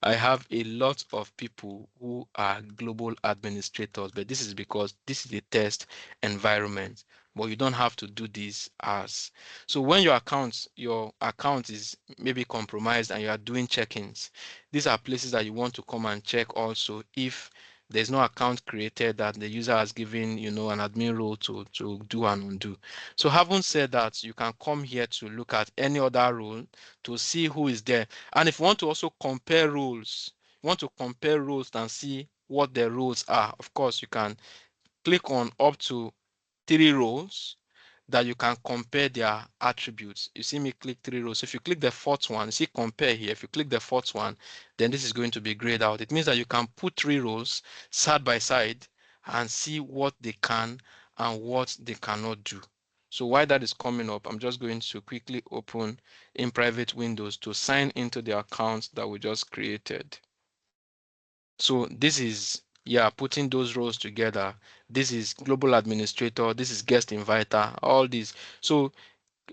I have a lot of people who are global administrators, but this is because this is a test environment. But you don't have to do this as. So when your account is maybe compromised and you are doing check-ins, these are places that you want to come and check also if there's no account created that the user has given, an admin role to do and undo. So having said that, you can come here to look at any other role to see who is there. And if you want to also compare roles, and see what the roles are, of course, you can click on up to 3 roles that you can compare their attributes. You see me click 3 rows. If you click the fourth one, you see compare here. If you click the fourth one, then this is going to be grayed out. It means that you can put 3 rows side by side and see what they can and what they cannot do. So while that is coming up, I'm just going to quickly open in private windows to sign into the account that we just created. So this is, putting those roles together. This is global administrator, this is guest inviter, all these. So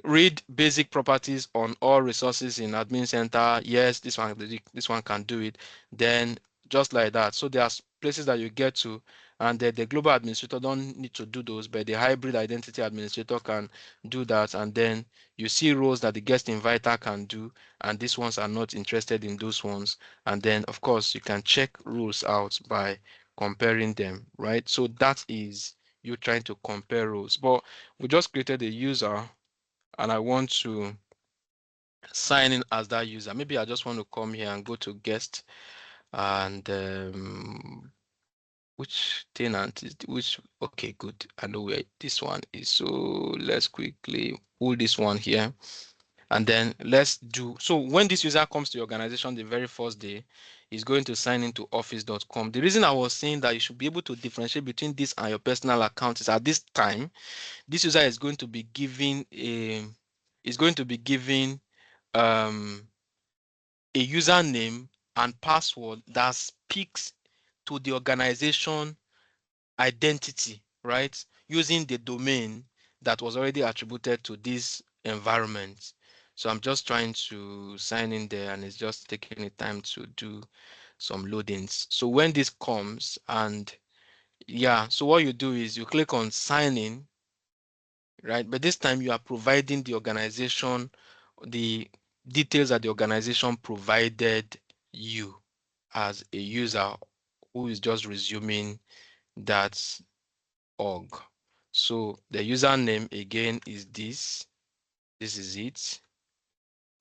read basic properties on all resources in admin center. Yes, this one can do it. Then just like that. So there's places that you get to, and the global administrator don't need to do those, but the hybrid identity administrator can do that. And then you see roles that the guest inviter can do, and these ones are not interested in those ones. And then of course you can check rules out by comparing them, right? So that is you trying to compare roles. But we just created a user and I want to sign in as that user. Maybe I just want to come here and go to guest and which tenant is which? Okay, good. I know where this one is. So let's quickly pull this one here. And then let's do, so when this user comes to your organization the very first day, he's going to sign into office.com. The reason I was saying that you should be able to differentiate between this and your personal account is at this time, this user is going to be giving um, a username and password that speaks to the organization identity, right? Using the domain that was already attributed to this environment. So I'm just trying to sign in there and it's just taking the time to do some loadings. So when this comes and so what you do is you click on sign in. right? But this time you are providing the organization, the details that the organization provided you as a user who is just resuming that org. So the username again is this. This is it.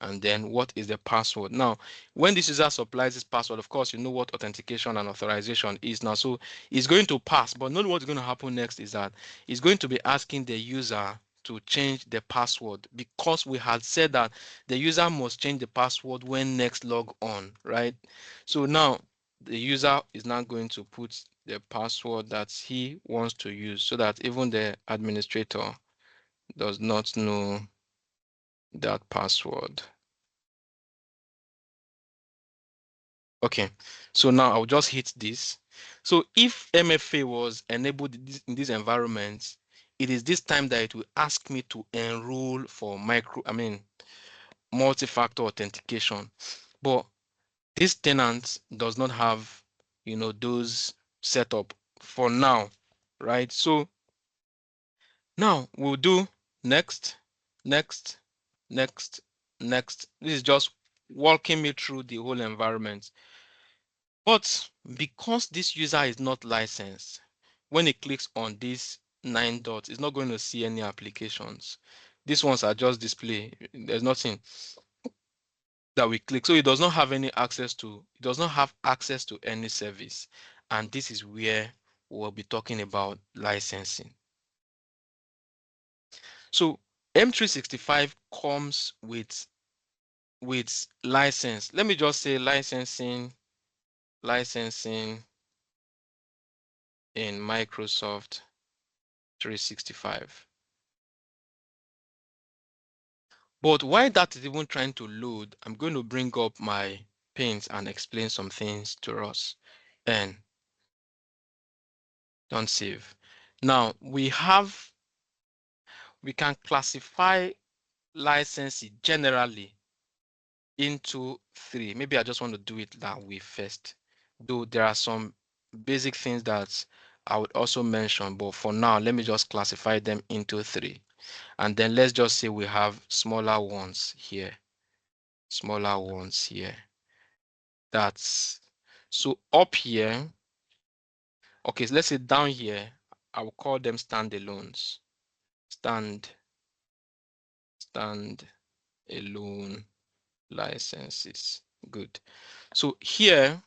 And then what is the password? Now, when this user supplies this password, of course, you know what authentication and authorization is now. So it's going to pass, but not what's going to happen next is that it's going to be asking the user to change the password, because we had said that the user must change the password when next log on, right? So now the user is now going to put the password that he wants to use so that even the administrator does not know that password. Okay, so now I'll just hit this. So if MFA was enabled in this environment, it is this time that it will ask me to enroll for multi-factor authentication. But this tenant does not have, those set up for now, right? So now we'll do next, next, next, next. This is just walking me through the whole environment. But because this user is not licensed, when it clicks on these 9 dots, it's not going to see any applications. These ones are just display. There's nothing that we click. So it does not have any access to, it does not have access to any service. And this is where we'll be talking about licensing. So M365 comes with license. Let me just say licensing in Microsoft 365. But while that is even trying to load, I'm going to bring up my paints and explain some things to us. And don't save. Now we can classify licensing generally into 3. Maybe I just want to do it that way first, though there are some basic things that I would also mention, but for now, let me just classify them into 3. And then let's just say we have smaller ones here. That's so up here. Okay, so let's say down here, I will call them standalones. Stand-alone licenses. Good. So here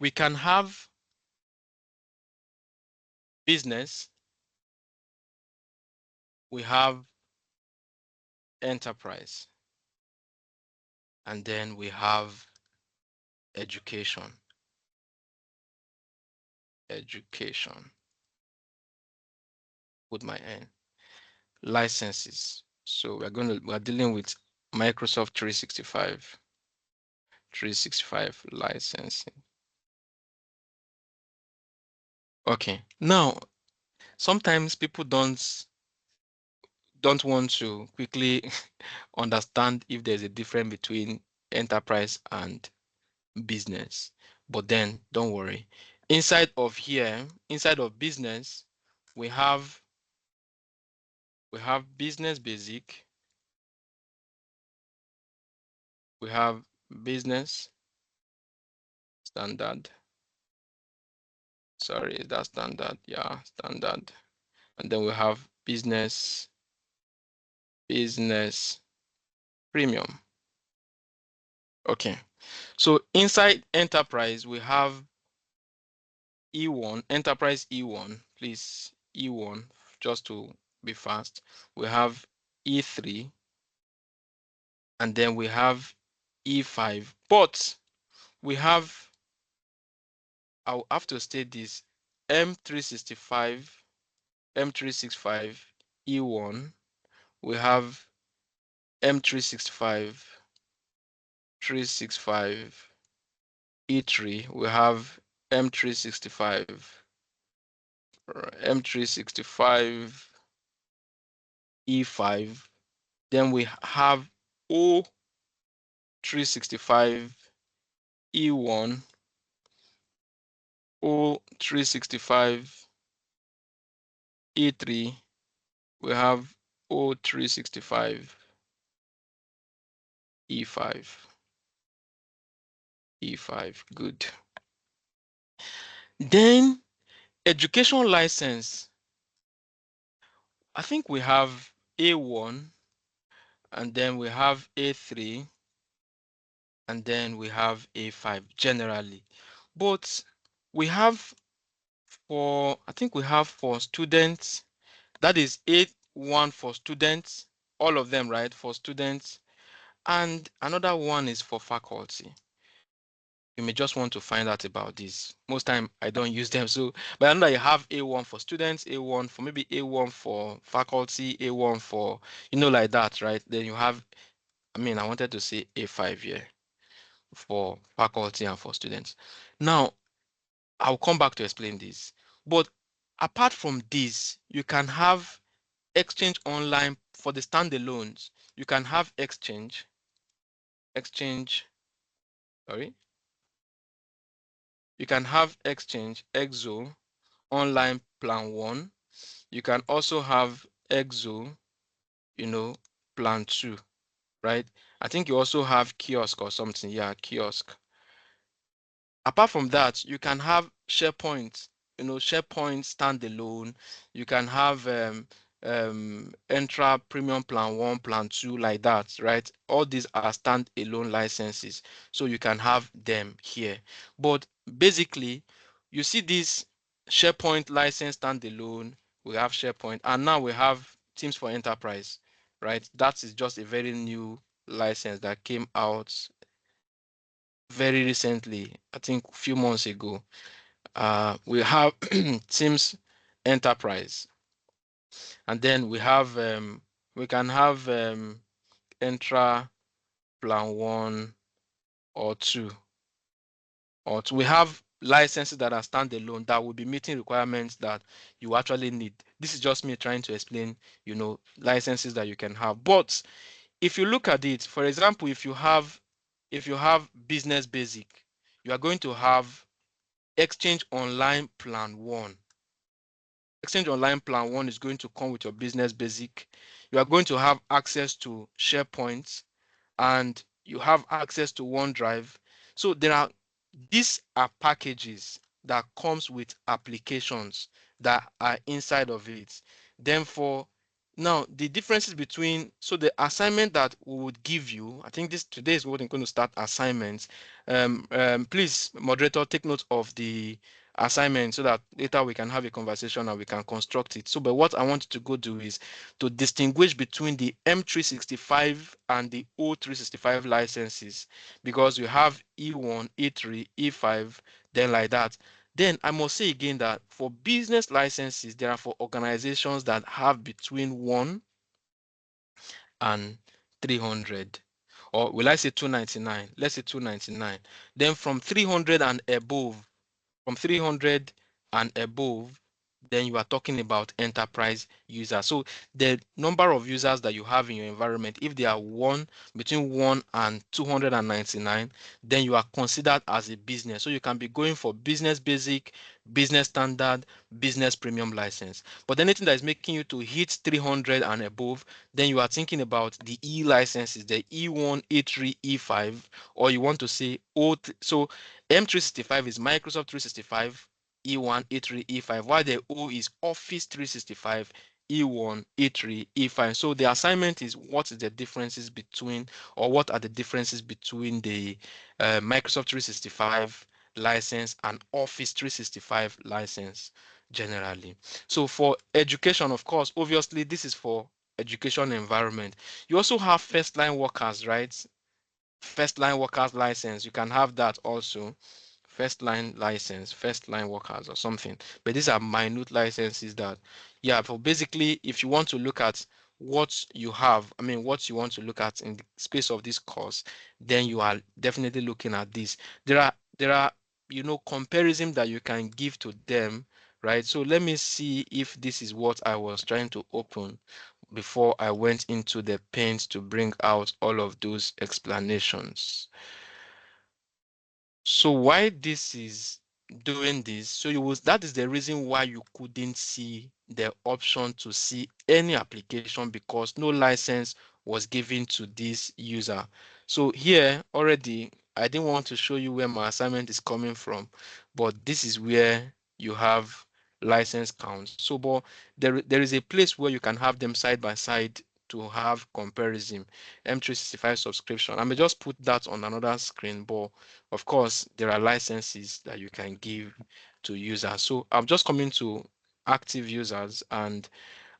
we can have business, we have enterprise, and then we have education. Put my N. Licenses. So we're dealing with Microsoft 365 licensing. Okay. Now, sometimes people don't want to quickly understand if there's a difference between enterprise and business. But then don't worry. Inside of business, we have business basic, we have business standard. Sorry, is that standard? Yeah, standard. And then we have business premium. Okay. So inside enterprise, we have E1, enterprise E1, please, E1, just to be fast. We have E3, and then we have E5, but I'll have to state this, M365 E1, we have M365 E3, we have M365 E5, then we have O365 E1, O365 E3, we have O365 E5. E5, good. Then education license. I think we have A1, and then we have A3, and then we have A5 generally. But we have I think we have for students, that is A1 for students, all of them, right, for students. And another one is for faculty. You may just want to find out about this. Most time I don't use them. So, but I know that you have A1 for students, A1 for maybe A1 for faculty, A1 for, like that, right? Then you have, I wanted to say A5 here for faculty and for students. Now, I'll come back to explain this. But apart from this, you can have exchange online for the standalones. You can have exchange, sorry. You can have exchange, EXO, online plan 1. You can also have EXO, plan 2, right? I think you also have kiosk or something. Yeah, kiosk. Apart from that, you can have SharePoint, SharePoint standalone. You can have Entra Premium Plan 1, Plan 2, like that, right? All these are standalone licenses, so you can have them here. But basically, you see this SharePoint license standalone, we have SharePoint, and now we have Teams for Enterprise, right? That is just a very new license that came out very recently, I think a few months ago. We have Teams Enterprise, and then we can have Entra Plan 1 or 2, we have licenses that are standalone that will be meeting requirements that you actually need. This is just me trying to explain, licenses that you can have. But if you look at it, for example, if you have business basic, you are going to have Exchange Online Plan 1. Exchange Online Plan 1 is going to come with your business basic. You are going to have access to SharePoint, and you have access to OneDrive. So these are packages that comes with applications that are inside of it. Then now the differences between, so the assignment that we would give you, I think today is what I'm going to start assignments. Please, moderator, take note of the assignment so that later we can have a conversation and we can construct it. So, but what I want you to go do is to distinguish between the M365 and the O365 licenses, because you have E1, E3, E5, then like that. Then I must say again that for business licenses, there are for organizations that have between 1 and 300. Or will I say 299? Let's say 299. Then from 300 and above, then you are talking about enterprise users. So the number of users that you have in your environment, if they are between 1 and 299, then you are considered as a business. So you can be going for business basic, business standard, business premium license. But anything that is making you to hit 300 and above, then you are thinking about the E licenses, the E1, E3, E5, or you want to say O. So M365 is Microsoft 365, E1, E3, E5, while the O is Office 365, E1, E3, E5. So the assignment is what is the differences between, or what are the differences between the Microsoft 365 license and Office 365 license generally. So for education, of course, obviously this is for education environment. You also have first line workers, right? First line workers license, you can have that also. First line license, first line workers or something. But these are minute licenses that, yeah, for basically, if you want to look at what you have, what you want to look at in the space of this course, then you are definitely looking at this. There are comparison that you can give to them, right? So let me see if this is what I was trying to open before I went into the paint to bring out all of those explanations. So why this is doing this. So that is the reason why you couldn't see the option to see any application, because no license was given to this user. So here already, I didn't want to show you where my assignment is coming from, but this is where you have license counts. So, but there is a place where you can have them side by side to have comparison. M365 subscription. I may just put that on another screen, but of course, there are licenses that you can give to users. So I'm just coming to active users, and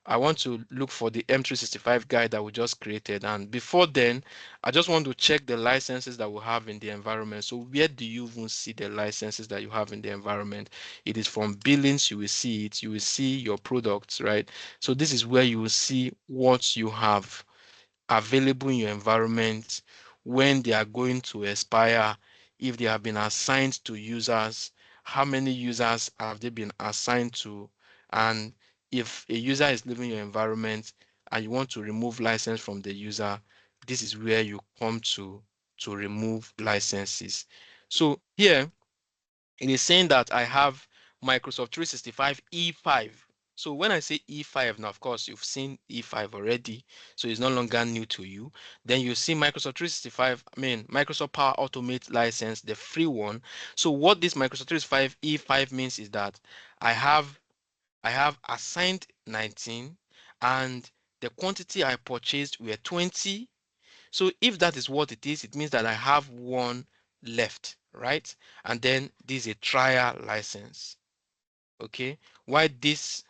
I want to look for the M365 guide that we just created. And before then, I just want to check the licenses that we have in the environment. So where do you even see the licenses that you have in the environment? It is from billings, you will see it. You will see your products, right? So this is where you will see what you have available in your environment, when they are going to expire, if they have been assigned to users, how many users have they been assigned to, and if a user is leaving your environment and you want to remove license from the user, this is where you come to remove licenses. So here it is saying that I have Microsoft 365 E5. So when I say E5, now of course you've seen E5 already, so it's no longer new to you. Then you see Microsoft 365, Microsoft Power Automate license, the free one. So what this Microsoft 365 E5 means is that I have assigned 19, and the quantity I purchased were 20. So if that is what it is, it means that I have one left, right? And then this is a trial license. Okay. Why this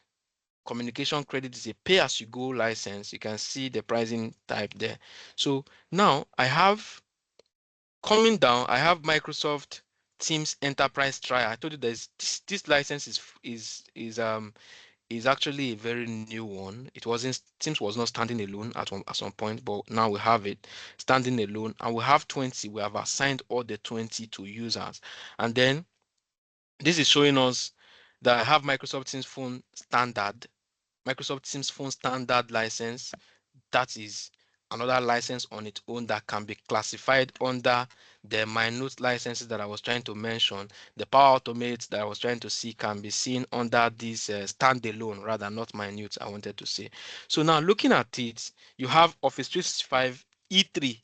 communication credit is a pay-as-you-go license. You can see the pricing type there. So now I have, coming down, I have Microsoft Teams Enterprise Trial. I told you there's this license is actually a very new one. It wasn't, Teams was not standing alone at some point, but now we have it standing alone, and we have 20. We have assigned all the 20 to users, and then this is showing us that I have Microsoft Teams Phone Standard license. That is another license on its own that can be classified under the minute licenses that I was trying to mention. The Power Automate that I was trying to see can be seen under this standalone, rather not minute, I wanted to say. So now looking at it, you have Office 365 E3.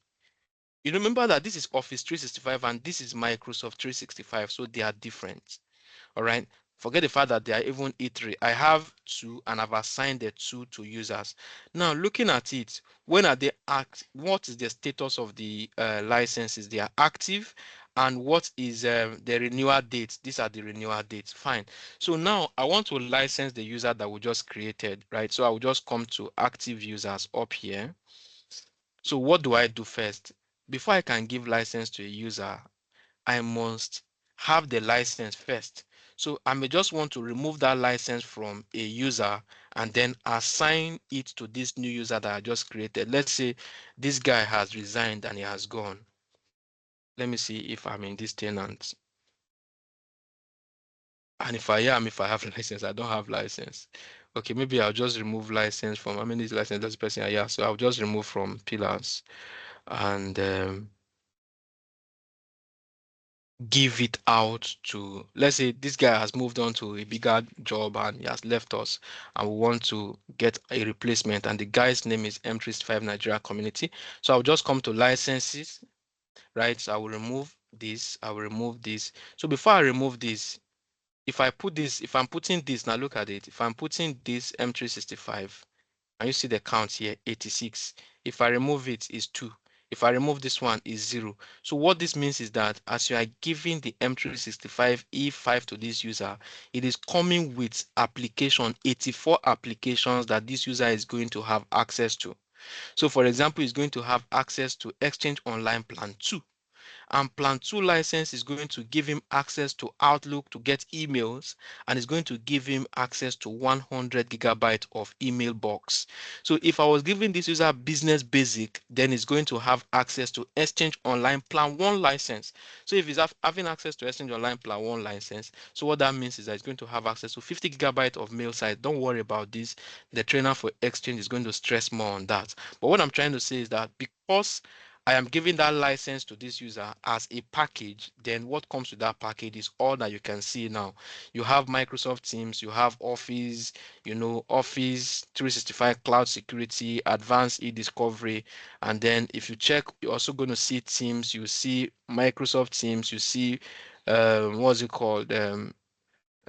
You remember that this is Office 365 and this is Microsoft 365, so they are different. All right. Forget the fact that they are even E3. I have two and I've assigned the two to users. Now, looking at it, when are they what is the status of the licenses? They are active. And what is the renewal date? These are the renewal dates. Fine. So now I want to license the user that we just created, right? So I will just come to active users up here. So what do I do first? Before I can give license to a user, I must have the license first. So I may just want to remove that license from a user and then assign it to this new user that I just created. Let's say this guy has resigned and he has gone. Let me see if I'm in this tenant. And if I have license, I don't have license. Okay, maybe I'll just remove license from, how many license does the person have? So I'll just remove from pillars and give it out to, let's say this guy has moved on to a bigger job and he has left us, and we want to get a replacement, and the guy's name is M365 Nigeria Community. So I'll just come to licenses, right? So I will remove this, I will remove this. So before I remove this, if I put this, if I'm putting this, now look at it, if I'm putting this M365, and you see the count here, 86. If I remove it, is 2. If I remove this one, is 0. So what this means is that as you are giving the M365 E5 to this user, it is coming with application, 84 applications that this user is going to have access to. So for example, he's going to have access to Exchange Online Plan 2. And Plan 2 license is going to give him access to Outlook to get emails, and it's going to give him access to 100 gigabytes of email box. So if I was giving this user Business Basic, then it's going to have access to Exchange Online Plan 1 license. So if he's having access to Exchange Online Plan 1 license, so what that means is that it's going to have access to 50 gigabytes of mail size. Don't worry about this. The trainer for Exchange is going to stress more on that. But what I'm trying to say is that because I am giving that license to this user as a package. Then what comes with that package is all that you can see now. You have Microsoft Teams, you have Office, Office 365 Cloud Security, Advanced e-discovery. And then if you check, you're also going to see Teams, you see Microsoft Teams, you see, what's it called?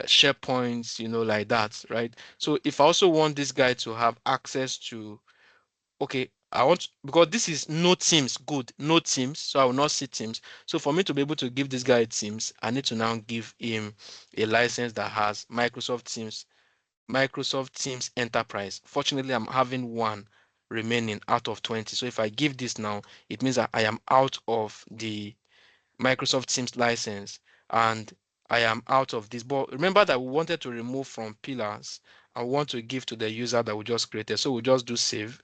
SharePoints, like that, right? So if I also want this guy to have access to, okay, I want, because this is no Teams, good, no Teams, so I will not see Teams. So for me to be able to give this guy Teams, I need to now give him a license that has Microsoft Teams Enterprise. Fortunately, I'm having one remaining out of 20. So if I give this now, it means that I am out of the Microsoft Teams license and I am out of this. But remember that we wanted to remove from pillars. I want to give to the user that we just created. So we'll just do save.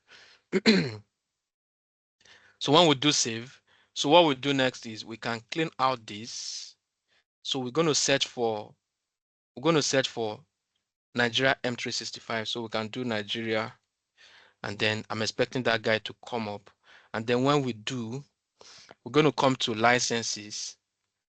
So when we do save, so what we do next is we can clean out this. So we're going to search for Nigeria M365. So we can do Nigeria, and then I'm expecting that guy to come up. And then when we do, we're going to come to licenses.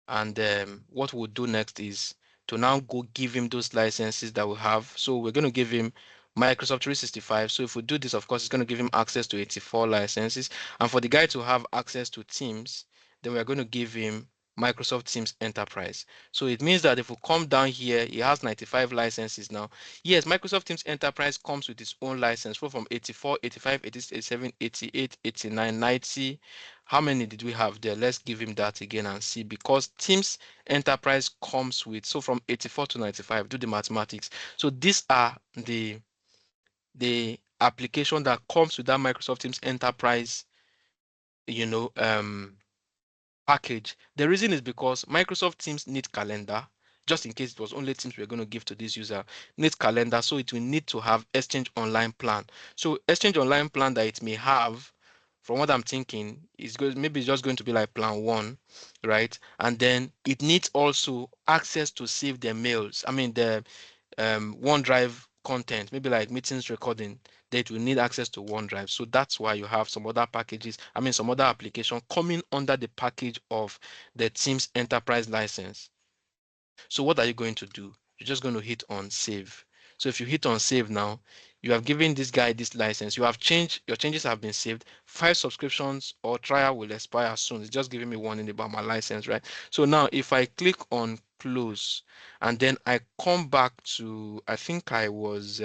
And what we'll do next is to now go give him those licenses that we have. So we're going to give him Microsoft 365. So if we do this, of course, it's going to give him access to 84 licenses. And for the guy to have access to Teams, then we're going to give him Microsoft Teams Enterprise. So it means that if we come down here, he has 95 licenses now. Yes, Microsoft Teams Enterprise comes with its own license, from 84, 85, 86, 87, 88, 89, 90. How many did we have there? Let's give him that again and see, because Teams Enterprise comes with, so from 84 to 95, do the mathematics. So these are the application that comes with that Microsoft Teams Enterprise, package. The reason is because Microsoft Teams need calendar, just in case it was only Teams we're going to give to this user, needs calendar, so it will need to have Exchange Online plan. So Exchange Online plan that it may have, from what I'm thinking, is going, maybe it's just going to be like plan 1, right? And then it needs also access to save the mails. I mean the OneDrive content, maybe like meetings recording, that will need access to OneDrive. So that's why you have some other packages, some other application coming under the package of the Teams Enterprise license. So what are you going to do? You're just going to hit on save. So if you hit on save now, you have given this guy this license. You have changed, your changes have been saved. 5 subscriptions or trial will expire soon. It's just giving me warning about my license, right? So now if I click on close and then I come back to, I think I was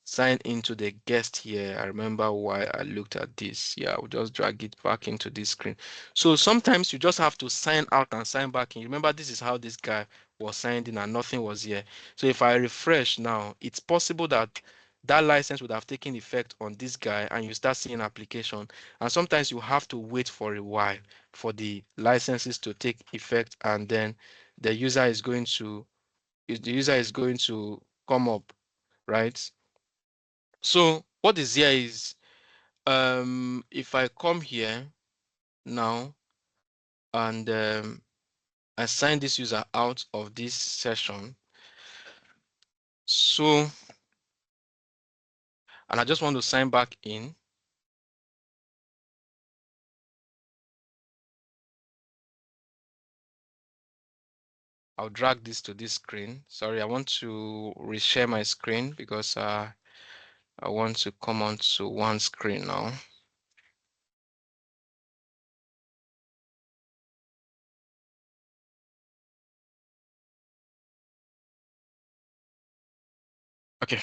sign into the guest here. I remember why I looked at this. Yeah, I'll just drag it back into this screen. So sometimes you just have to sign out and sign back in. Remember, this is how this guy was signed in and nothing was here. So if I refresh now, it's possible that that license would have taken effect on this guy and you start seeing application. And sometimes you have to wait for a while for the licenses to take effect, and then the user is going to come up, right? So what is here is, if I come here now and I sign this user out of this session, so, and I just want to sign back in, I'll drag this to this screen. Sorry, I want to reshare my screen because I want to come onto one screen now. Okay.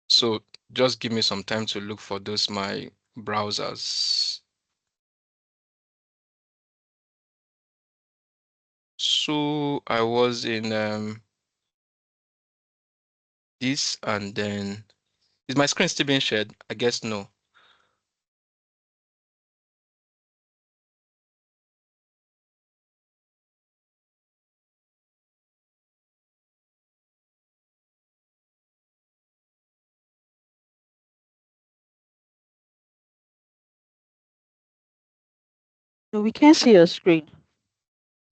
So just give me some time to look for those, my browsers. So I was in this, and then is my screen still being shared? I guess no. So we can see your screen.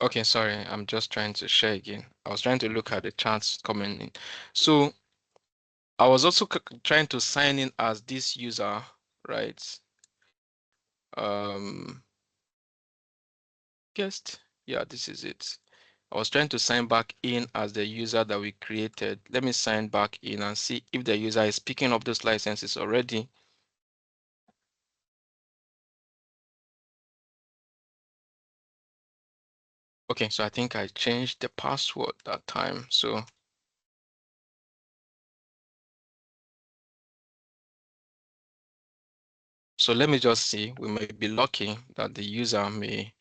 Okay, sorry, I'm just trying to share again. I was trying to look at the charts coming in. So I was also trying to sign in as this user, right? guest. Yeah, this is it. I was trying to sign back in as the user that we created. Let me sign back in and see if the user is picking up those licenses already. Okay, so I think I changed the password that time. So let me just see. We may be lucky that the user may.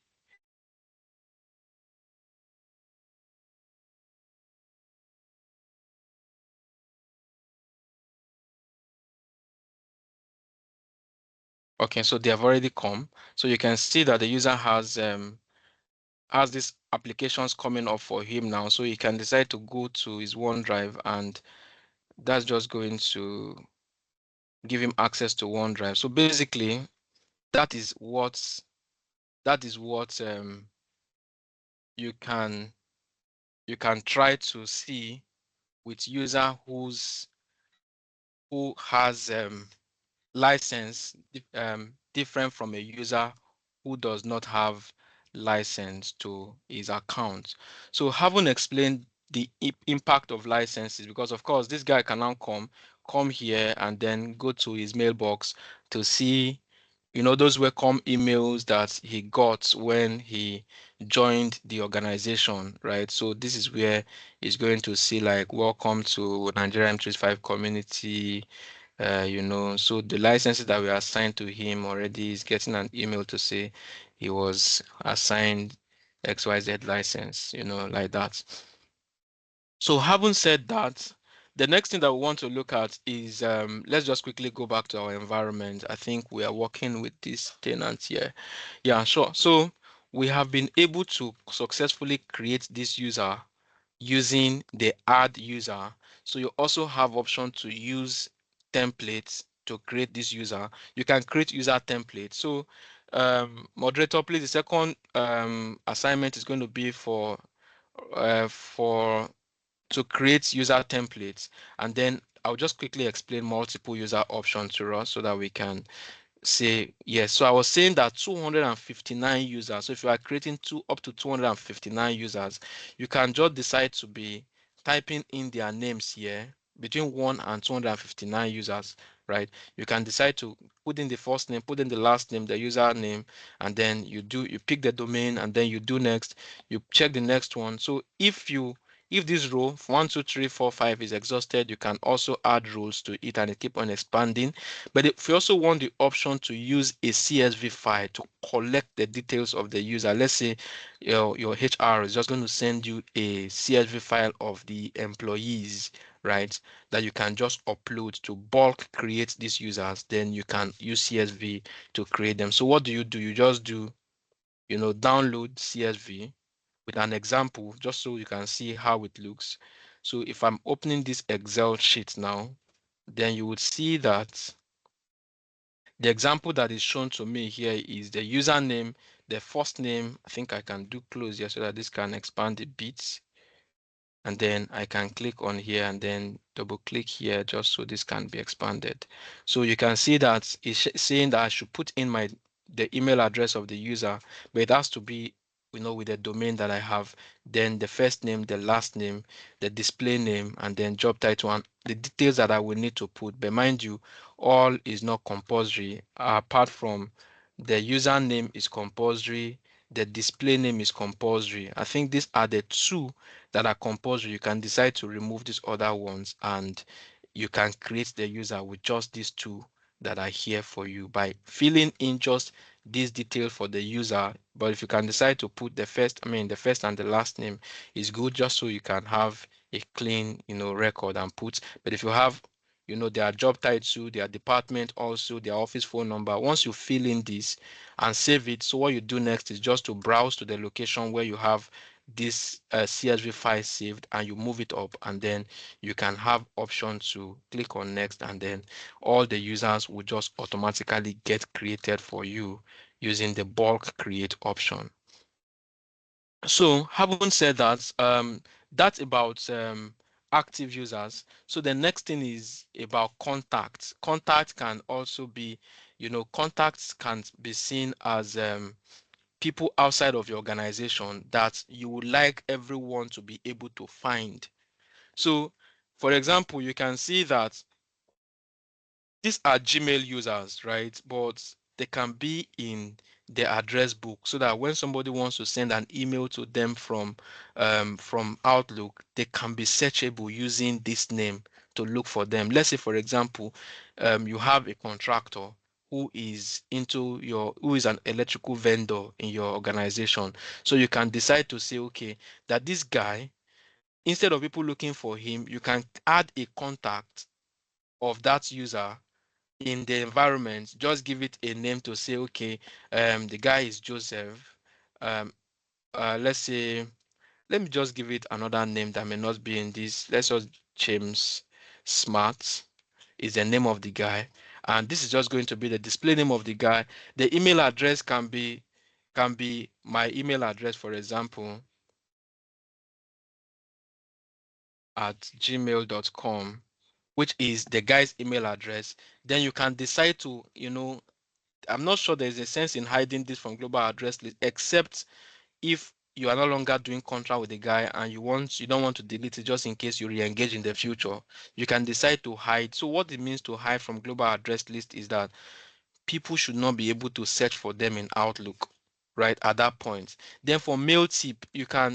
Okay, so they have already come. So you can see that the user has these applications coming up for him now. So he can decide to go to his OneDrive, and that's just going to give him access to OneDrive. So basically, that is what you can try to see with user who has license different from a user who does not have license to his account. So having explained the impact of licenses, because of course this guy can now come here and then go to his mailbox to see, you know, those welcome emails that he got when he joined the organization, right? So this is where he's going to see like, welcome to Nigeria M35 community, you know. So the licenses that were assigned to him already is getting an email to say he was assigned XYZ license, you know, like that. So having said that, the next thing that we want to look at is, let's just quickly go back to our environment. I think we are working with this tenant here. Yeah, sure. So we have been able to successfully create this user using the add user. So you also have option to use templates to create this user. You can create user templates. So moderator, please, the second assignment is going to be for to create user templates, and then I'll just quickly explain multiple user options to us so that we can say yes. So I was saying that 259 users. So if you are creating up to 259 users, you can just decide to be typing in their names here between 1 and 259 users, right? You can decide to put in the first name, put in the last name, the user name, and then you pick the domain, and then you do next, you check the next one. So if this row 1, 2, 3, 4, 5 is exhausted, you can also add rows to it and it keep on expanding. But if you also want the option to use a CSV file to collect the details of the user, let's say your HR is just going to send you a CSV file of the employees, right? That you can just upload to bulk create these users, then you can use CSV to create them. So what do? You just do, you know, download CSV with an example just so you can see how it looks. So if I'm opening this Excel sheet now, then you would see that the example that is shown to me here is the username, the first name. I think I can do close here so that this can expand a bit. And then I can click on here and then double click here just so this can be expanded. So you can see that it's saying that I should put in the email address of the user, but it has to be, you know, with the domain that I have, then the first name, the last name, the display name, and then job title and the details that I will need to put. But mind you, all is not compulsory, apart from the username is compulsory, the display name is compulsory. I think these are the two that are compulsory. You can decide to remove these other ones, and you can create the user with just these two that are here for you by filling in just this detail for the user. But if you can decide to put the first and the last name is good, just so you can have a clean, you know, record and put. But if you have, you know, their job title, their department, also their office phone number, once you fill in this and save it, so what you do next is just to browse to the location where you have this CSV file saved, and you move it up, and then you can have option to click on next, and then all the users will just automatically get created for you using the bulk create option. So having said that, that's about active users. So the next thing is about contacts. Contact can also be, contacts can be seen as people outside of your organization that you would like everyone to be able to find. So, for example, you can see that these are Gmail users, right? But they can be in the address book so that when somebody wants to send an email to them from Outlook, they can be searchable using this name to look for them. Let's say, for example, you have a contractor who is an electrical vendor in your organization. So you can decide to say, okay, that this guy, instead of people looking for him, you can add a contact of that user in the environment. Just give it a name to say, okay, the guy is Joseph. Um, let's say, let me just give it another name that may not be in this. Let's just James Smart is the name of the guy, and this is just going to be the display name of the guy. The email address can be my email address, for example, at gmail.com, which is the guy's email address. Then you can decide to, I'm not sure there's a sense in hiding this from global address list, except if you are no longer doing contract with the guy and you don't want to delete it just in case you re-engage in the future. You can decide to hide. So what it means to hide from global address list is that people should not be able to search for them in Outlook, right, at that point. Then for mail tip,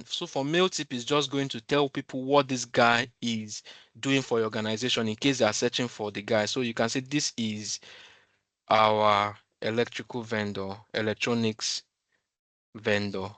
for mail tip is just going to tell people what this guy is doing for your organization in case they are searching for the guy. So you can say this is our electrical vendor, electronics vendor,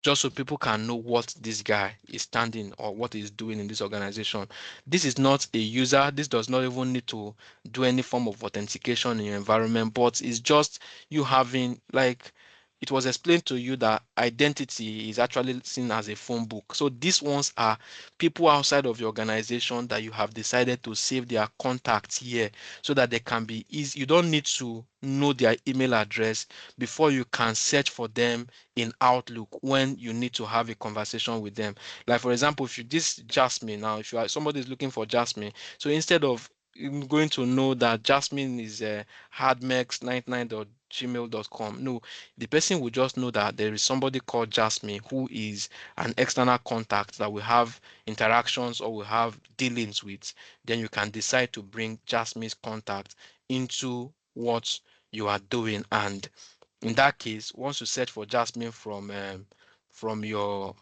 just so people can know what this guy is standing or what he's doing in this organization. This is not a user. This does not even need to do any form of authentication in your environment, but it's just you having, like, it was explained to you that identity is actually seen as a phone book. So these ones are people outside of your organization that you have decided to save their contacts here so that they can be easy. You don't need to know their email address before you can search for them in Outlook when you need to have a conversation with them. Like, for example, if you this Jasmine now, if you are somebody is looking for Jasmine, so instead of going to know that Jasmine is hardmex99.gmail.com, no, the person will just know that there is somebody called Jasmine who is an external contact that we have interactions or we have dealings with. Then you can decide to bring Jasmine's contact into what you are doing, and in that case, once you search for Jasmine from your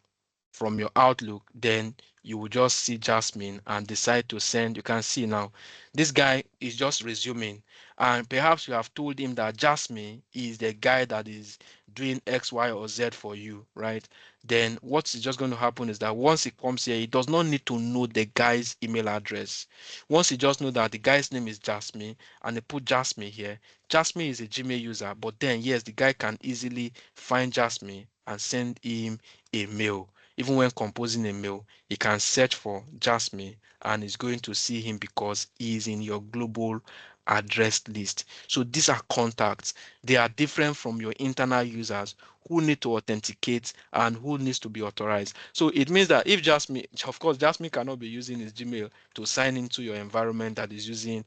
from your Outlook, then you will just see Jasmine and decide to send. You can see now, this guy is just resuming, and perhaps you have told him that Jasmine is the guy that is doing X, Y, or Z for you, right? Then what's just going to happen is that once he comes here, he does not need to know the guy's email address. Once he just know that the guy's name is Jasmine and they put Jasmine here, Jasmine is a Gmail user, but then yes, the guy can easily find Jasmine and send him a mail. Even when composing a mail, he can search for Jasmine and is going to see him because he is in your global address list. So these are contacts. They are different from your internal users who need to authenticate and who needs to be authorized. So it means that if Jasmine, of course, Jasmine cannot be using his Gmail to sign into your environment that is using,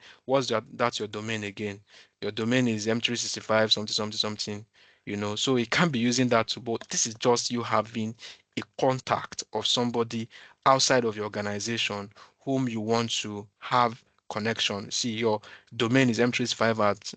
that's your domain again. Your domain is M365 something something something, so it can't be using that too. But this is just you having a contact of somebody outside of your organization whom you want to have connection. See, your domain is M365 at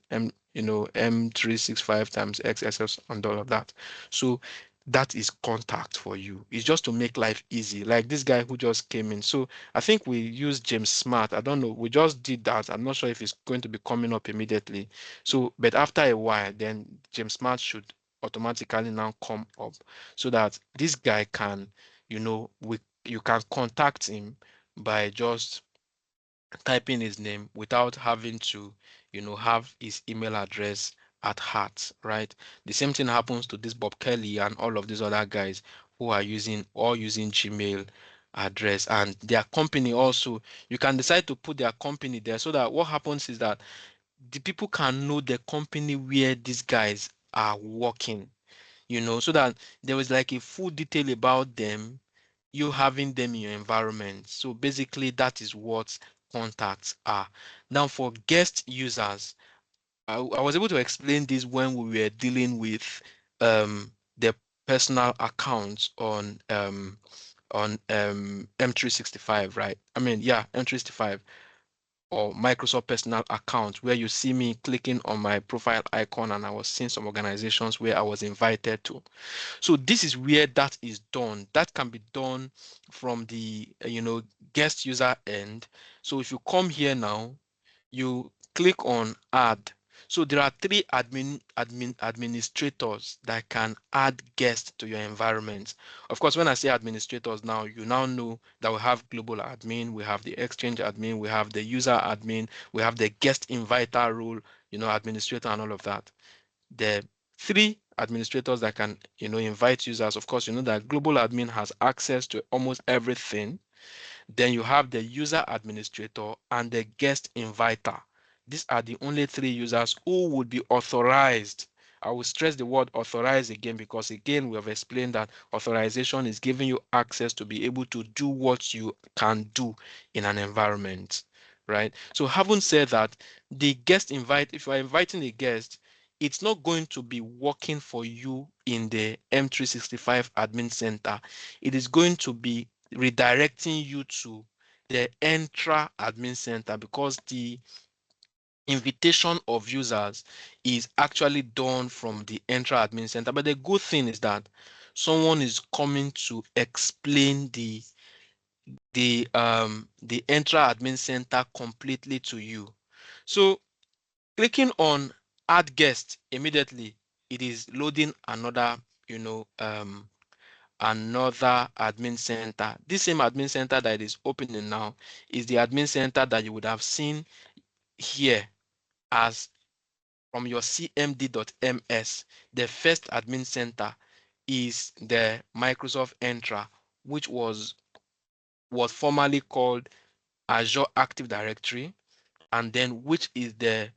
M365 times XSS and all of that. So that is contact for you. It's just to make life easy. Like this guy who just came in. So I think we used James Smart. I don't know. We just did that. I'm not sure if it's going to be coming up immediately. So, but after a while, then James Smart should automatically now come up so that this guy can, you can contact him by just typing his name without having to, have his email address at heart, right? The same thing happens to this Bob Kelly and all of these other guys who are using Gmail address and their company also. You can decide to put their company there so that what happens is that the people can know the company where these guys are working, so that there was like a full detail about them, you having them in your environment. So basically, that is what contacts are. Now, for guest users, I was able to explain this when we were dealing with the personal accounts on M365, right? I mean, yeah, M365 or Microsoft personal account, where you see me clicking on my profile icon and I was seeing some organizations where I was invited to. So this is where that is done. That can be done from the guest user end. So if you come here now, you click on add. So there are three administrators that can add guests to your environment. Of course, when I say administrators now, you now know that we have global admin, we have the exchange admin, we have the user admin, we have the guest inviter role, administrator and all of that. The three administrators that can, invite users. Of course, you know that global admin has access to almost everything. Then you have the user administrator and the guest inviter. These are the only three users who would be authorized. I will stress the word authorized again because again we have explained that authorization is giving you access to be able to do what you can do in an environment, right? So having said that, the guest invite, if you are inviting a guest, it's not going to be working for you in the M365 admin center. It is going to be redirecting you to the Entra admin center because the invitation of users is actually done from the Entra admin center. But the good thing is that someone is coming to explain the Entra admin center completely to you. So clicking on add guest immediately, it is loading another another admin center. This same admin center that is opening now is the admin center that you would have seen here as from your cmd.ms. The first admin center is the Microsoft Entra, which was formerly called Azure Active Directory, and then which is the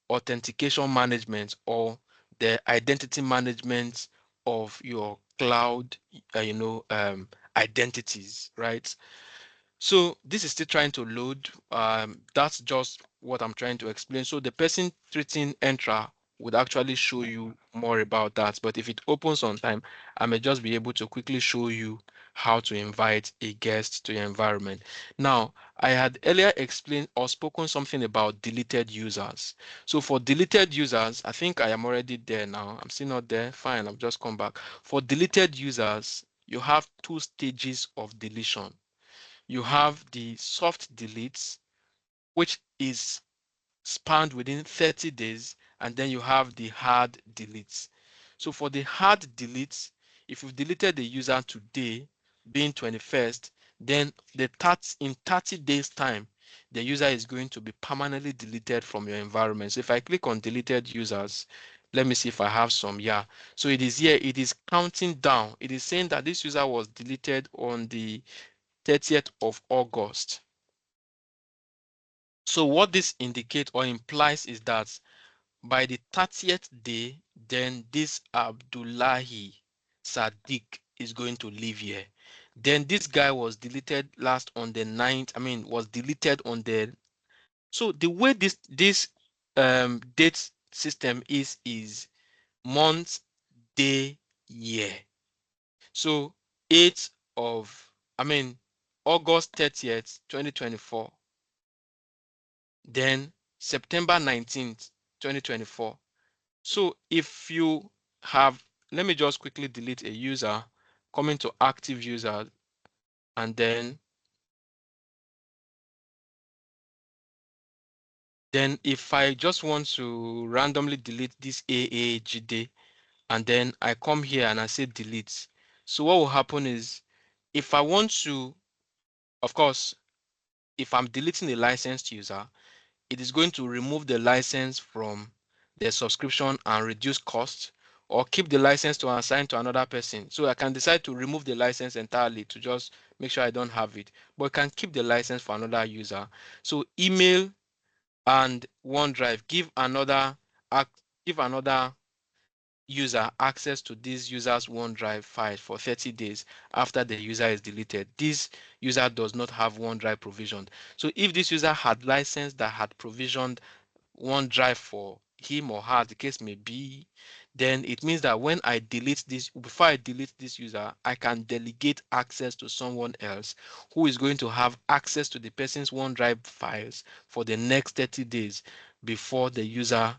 authentication management or the identity management of your cloud, identities, right? So this is still trying to load. That's just what I'm trying to explain. So the person treating Entra would actually show you more about that. But if it opens on time, I may just be able to quickly show you how to invite a guest to your environment. Now, I had earlier explained or spoken something about deleted users. So for deleted users, I think I am already there now. I'm still not there. Fine, I've just come back. For deleted users, you have two stages of deletion. You have the soft deletes, which is spanned within 30 days, and then you have the hard deletes. So for the hard deletes, if you've deleted the user today, being 21st, then in 30 days time, the user is going to be permanently deleted from your environment. So if I click on deleted users, let me see if I have some. Yeah. So it is here, it is counting down. It is saying that this user was deleted on the 30th of August. So what this indicates or implies is that by the 30th day, then this Abdullahi Sadiq is going to live here. Then this guy was deleted last on the 9th, was deleted on the. So the way this date system is month, day, year. So 8th of, August 30th, 2024. Then September 19th, 2024. So if you have, let me just quickly delete a user, coming to active user, and then if I just want to randomly delete this AAGD, and then I come here and I say delete. So what will happen is, if I want to, of course, if I'm deleting a licensed user, it is going to remove the license from the subscription and reduce costs, or keep the license to assign to another person. So I can decide to remove the license entirely to just make sure I don't have it, but I can keep the license for another user. So email and OneDrive give another user access to this user's OneDrive file for 30 days after the user is deleted. This user does not have OneDrive provisioned. So if this user had license that had provisioned OneDrive for him or her, the case may be, then it means that when I delete this, before I delete this user, I can delegate access to someone else who is going to have access to the person's OneDrive files for the next 30 days before the user,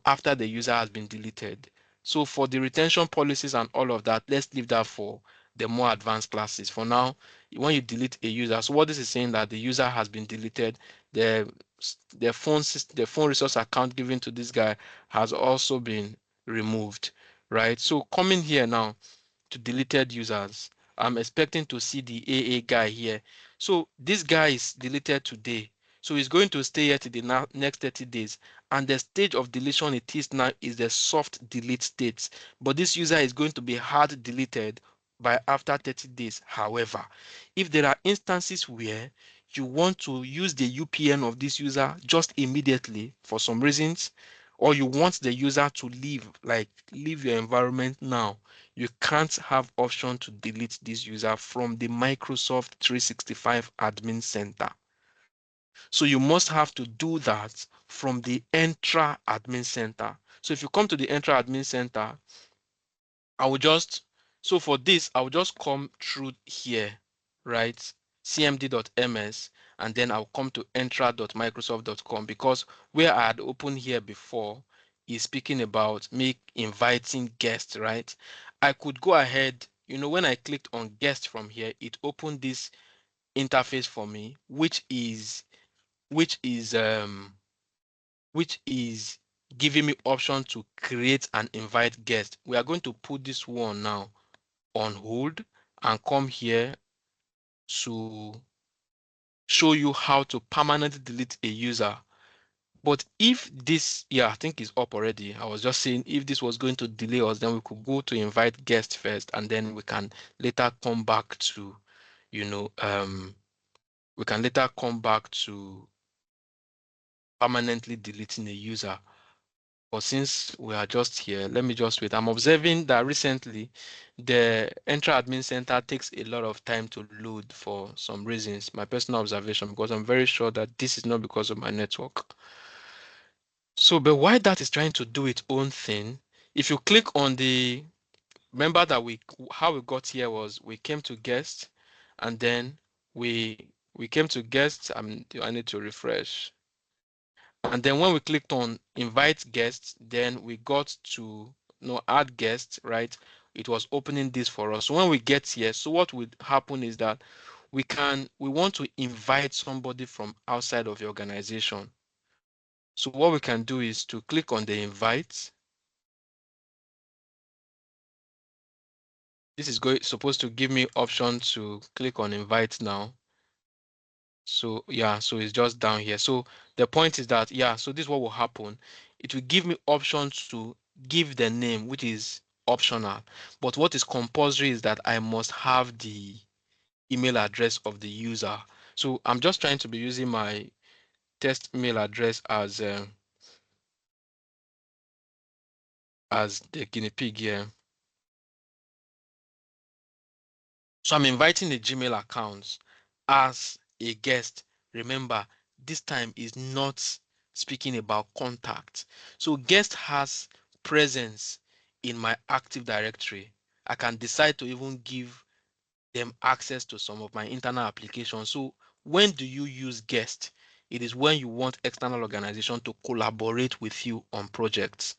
after the user has been deleted. So for the retention policies and all of that, let's leave that for the more advanced classes. For now, when you delete a user, so what this is saying that the user has been deleted, the the phone resource account given to this guy has also been removed, right? So coming here now to deleted users, I'm expecting to see the AA guy here. So this guy is deleted today. So he's going to stay here till the next 30 days. And the stage of deletion it is now is the soft delete state. But this user is going to be hard deleted by after 30 days. However, if there are instances where you want to use the UPN of this user just immediately for some reasons, or you want the user to leave, like leave your environment now, you can't have option to delete this user from the Microsoft 365 Admin Center. So you must have to do that from the Entra Admin Center. So if you come to the Entra Admin Center, I will just, so for this, I will just come through here, right? cmd.ms, and then I'll come to entra.microsoft.com, because where I had opened here before is speaking about me inviting guests, right? I could go ahead, when I clicked on guest from here, it opened this interface for me, which is which is um which is giving me option to create and invite guests. We are going to put this one now on hold and come here to show you how to permanently delete a user. But if this, I think it's up already. I was just saying if this was going to delay us, then we could go to invite guests first, and then we can later come back to, we can later come back to permanently deleting a user. But since we are just here, let me just wait. I'm observing that recently the Entra Admin Center takes a lot of time to load for some reasons, my personal observation, because I'm very sure that this is not because of my network. So, but why that is trying to do its own thing, if you click on the, remember that how we got here was we came to guest, and then we came to guest. I need to refresh. And then when we clicked on invite guests, then we got to add guests, right? It was opening this for us. So when we get here, so what would happen is that we want to invite somebody from outside of the organization. So what we can do is to click on the invite. This is supposed to give me option to click on invite now. So so it's just down here. So the point is that, so this is what will happen. It will give me options to give the name, which is optional. But what is compulsory is that I must have the email address of the user. So I'm just trying to be using my test email address as the guinea pig here. So I'm inviting the Gmail accounts as a guest. Remember, this time is not speaking about contact. So guest has presence in my Active Directory. I can decide to even give them access to some of my internal applications. So when do you use guest? It is when you want external organization to collaborate with you on projects,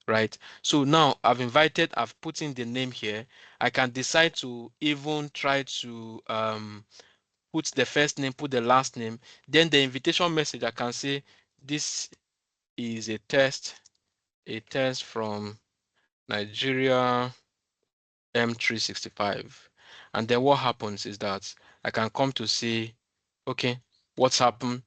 right? So now I've put in the name here. I can decide to even try to put the first name, put the last name. Then the invitation message, I can say this is a test from Nigeria M365. And then what happens is that I can come to say, okay, what's happening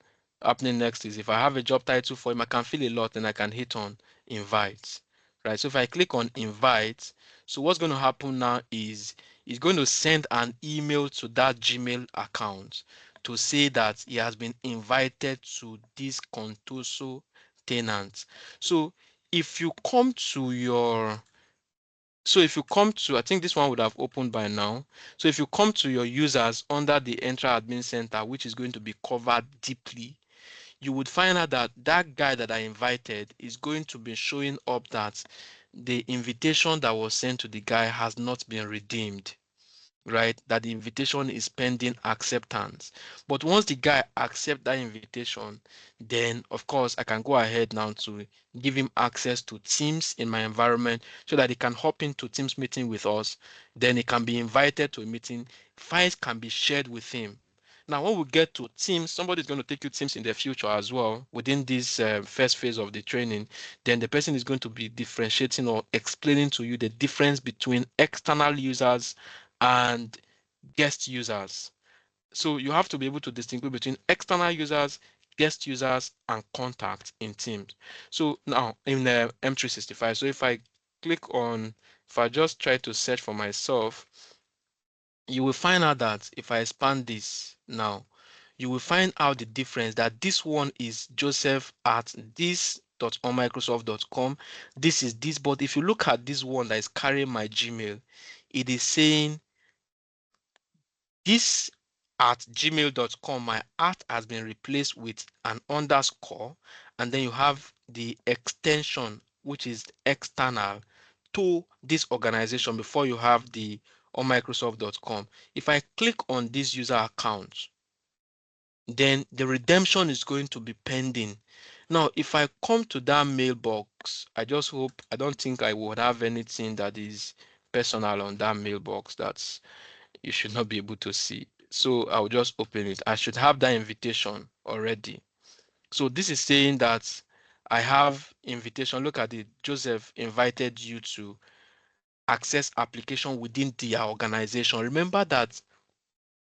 next is if I have a job title for him, I can fill a lot, and I can hit on invite, right? So if I click on invite, so what's going to happen now is it's going to send an email to that Gmail account to say that he has been invited to this Contoso tenant. So if you come to I think this one would have opened by now. So if you come to your users under the Entra Admin Center, which is going to be covered deeply, you would find out that that guy that I invited is going to be showing up that the invitation that was sent to the guy has not been redeemed, right? That the invitation is pending acceptance. But once the guy accepts that invitation, then of course I can go ahead now to give him access to Teams in my environment so that he can hop into Teams meeting with us. Then he can be invited to a meeting. Files can be shared with him. Now, when we get to Teams, somebody is going to take you Teams in the future as well within this first phase of the training. Then the person is going to be differentiating or explaining to you the difference between external users and guest users. So you have to be able to distinguish between external users, guest users, and contacts in Teams. So now in the M365, so if I click on, if I just try to search for myself, you will find out that if I expand this now, you will find out the difference that this one is Joseph at this.onmicrosoft.com. This is this, but if you look at this one that is carrying my Gmail, it is saying this at gmail.com. My at has been replaced with an underscore, and then you have the extension, which is external to this organization before you have the on microsoft.com. If I click on this user account, then the redemption is going to be pending. Now, if I come to that mailbox, I just hope, I don't think I would have anything that is personal on that mailbox that's you should not be able to see. So I'll just open it. I should have that invitation already. So this is saying that I have invitation. Look at it. Joseph invited you to access application within their organization. Remember that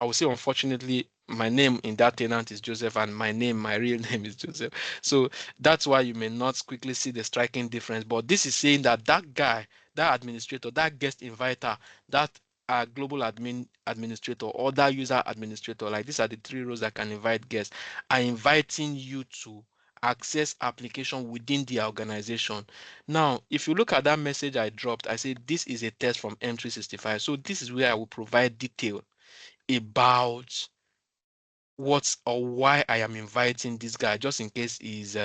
I will say, unfortunately, my name in that tenant is Joseph, and my name, my real name is Joseph. So that's why you may not quickly see the striking difference. But this is saying that that guy, that administrator, that guest inviter, that global admin administrator, or that user administrator, like these are the three roles that can invite guests, are inviting you to access application within the organization. Now, if you look at that message I dropped, I say this is a test from M365. So this is where I will provide detail about what or why I am inviting this guy, just in case he's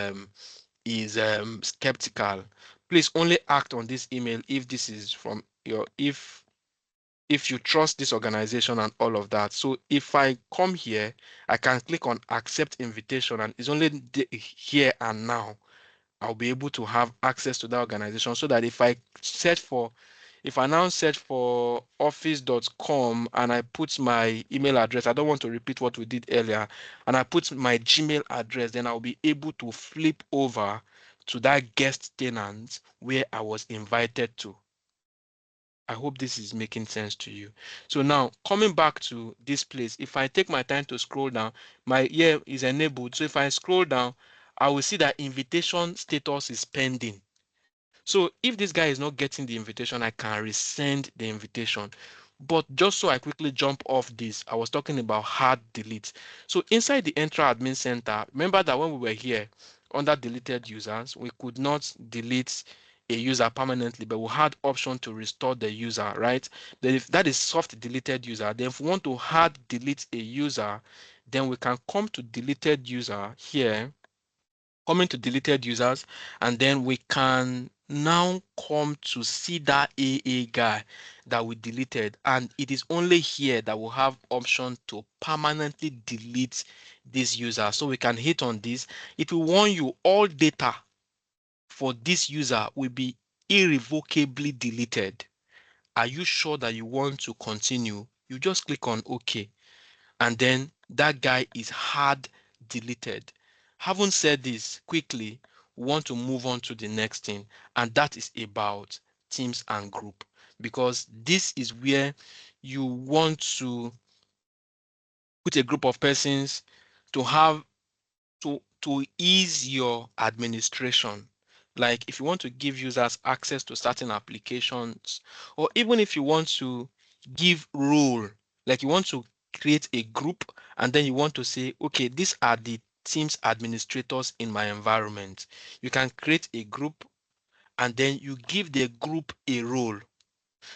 skeptical. Please only act on this email if this is from your if you trust this organization and all of that. So if I come here, I can click on accept invitation, and it's only here and now I'll be able to have access to that organization, so that if I now search for office.com and I put my email address, I don't want to repeat what we did earlier, and I put my Gmail address, then I'll be able to flip over to that guest tenant where I was invited to. I hope this is making sense to you. So now coming back to this place, if I take my time to scroll down, my ear is enabled. So if I scroll down, I will see that invitation status is pending. So if this guy is not getting the invitation, I can resend the invitation. But just so I quickly jump off this, I was talking about hard delete. So inside the Entra Admin Center, remember that when we were here under deleted users, we could not delete a user permanently, but we had option to restore the user, right? Then if that is soft deleted user, then if we want to hard delete a user, then we can come to deleted user here, coming to deleted users, and then we can now come to see that AA guy that we deleted, and it is only here that we'll have option to permanently delete this user. So we can hit on this. It will warn you all data for this user will be irrevocably deleted. Are you sure that you want to continue? You just click on OK, and then that guy is hard deleted. Having said this, quickly, we want to move on to the next thing, and that is about teams and group, because this is where you want to put a group of persons to have to ease your administration. Like if you want to give users access to certain applications, or even if you want to give role, like you want to create a group and then you want to say, okay, these are the teams administrators in my environment. You can create a group and then you give the group a role.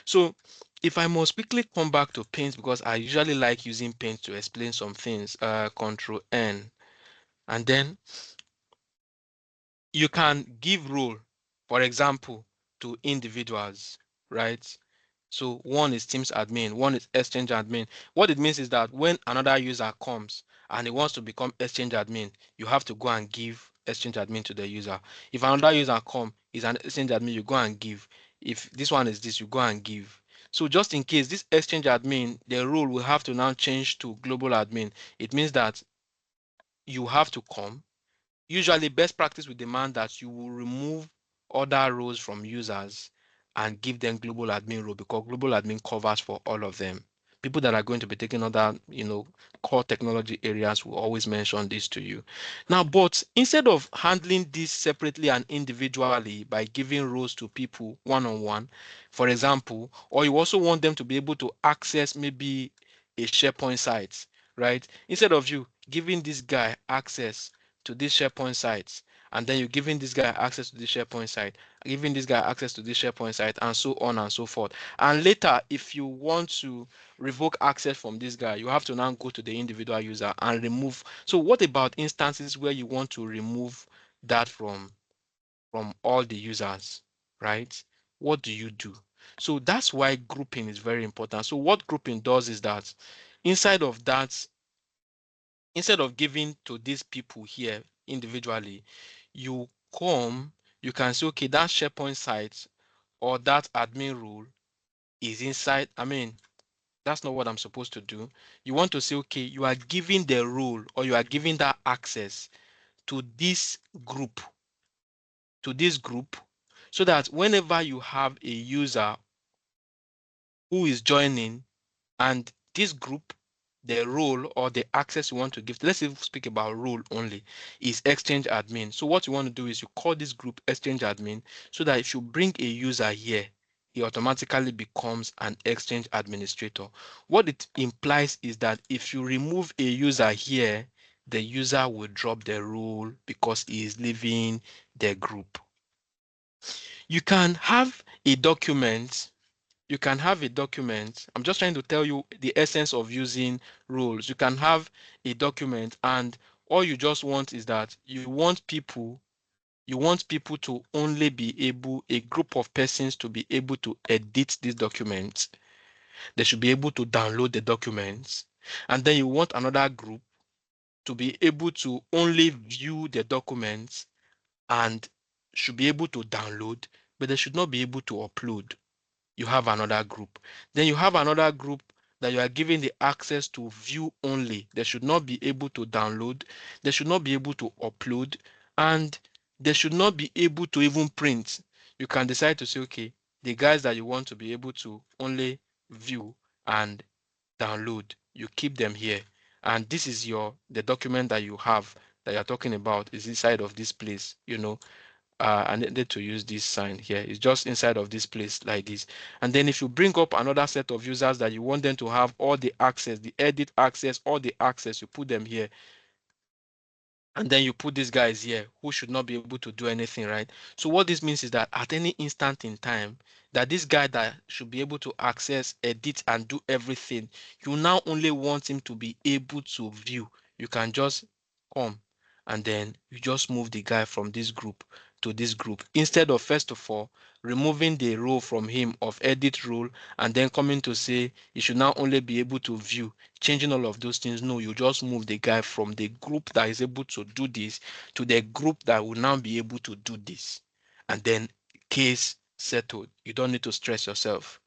So if I must quickly come back to Paint, because I usually like using Paint to explain some things, Control N. And then you can give role, for example, to individuals, right? So one is Teams admin, one is Exchange admin. What it means is that when another user comes and he wants to become Exchange admin, you have to go and give Exchange admin to the user. If another user come is an Exchange admin, you go and give. If this one is this, you go and give. So just in case this Exchange admin, the role will have to now change to global admin. It means that you have to come. Usually, best practice will demand that you will remove other roles from users and give them global admin role, because global admin covers for all of them. People that are going to be taking other, core technology areas will always mention this to you. Now, but instead of handling this separately and individually by giving roles to people one-on-one, for example, or you also want them to be able to access maybe a SharePoint site, right? Instead of you giving this guy access to this SharePoint site, and then you're giving this guy access to this SharePoint site, giving this guy access to this SharePoint site, and so on and so forth. And later, if you want to revoke access from this guy, you have to now go to the individual user and remove. So what about instances where you want to remove that from all the users, right? What do you do? So that's why grouping is very important. So what grouping does is that inside of that, instead of giving to these people here individually, you come, you can say, okay, that SharePoint site or that admin role is inside. I mean, that's not what I'm supposed to do. You want to say, okay, you are giving the role or you are giving that access to this group, to this group, so that whenever you have a user who is joining, and this group, the role or the access you want to give, let's speak about role only, is Exchange admin. So what you want to do is you call this group Exchange admin, so that if you bring a user here, he automatically becomes an Exchange administrator. What it implies is that if you remove a user here, the user will drop the role because he is leaving the group. You can have a document. You can have a document. I'm just trying to tell you the essence of using roles. You can have a document, and all you just want is that you want people to only be able, a group of persons to be able to edit these documents. They should be able to download the documents. And then you want another group to be able to only view the documents and should be able to download, but they should not be able to upload. You have another group. Then you have another group that you are giving the access to view only. They should not be able to download. They should not be able to upload. And they should not be able to even print. You can decide to say, okay, the guys that you want to be able to only view and download, you keep them here. And this is the document that you have that you're talking about is inside of this place, I needed to use this sign here. It's just inside of this place like this. And then if you bring up another set of users that you want them to have all the access, the edit access, all the access, you put them here. And then you put these guys here who should not be able to do anything, right? So what this means is that at any instant in time, that this guy that should be able to access, edit, and do everything, you now only want him to be able to view. You can just come and then you just move the guy from this group to this group, instead of first of all removing the role from him of edit role and then coming to say he should now only be able to view, changing all of those things. No, you just move the guy from the group that is able to do this to the group that will now be able to do this, and then case settled. You don't need to stress yourself,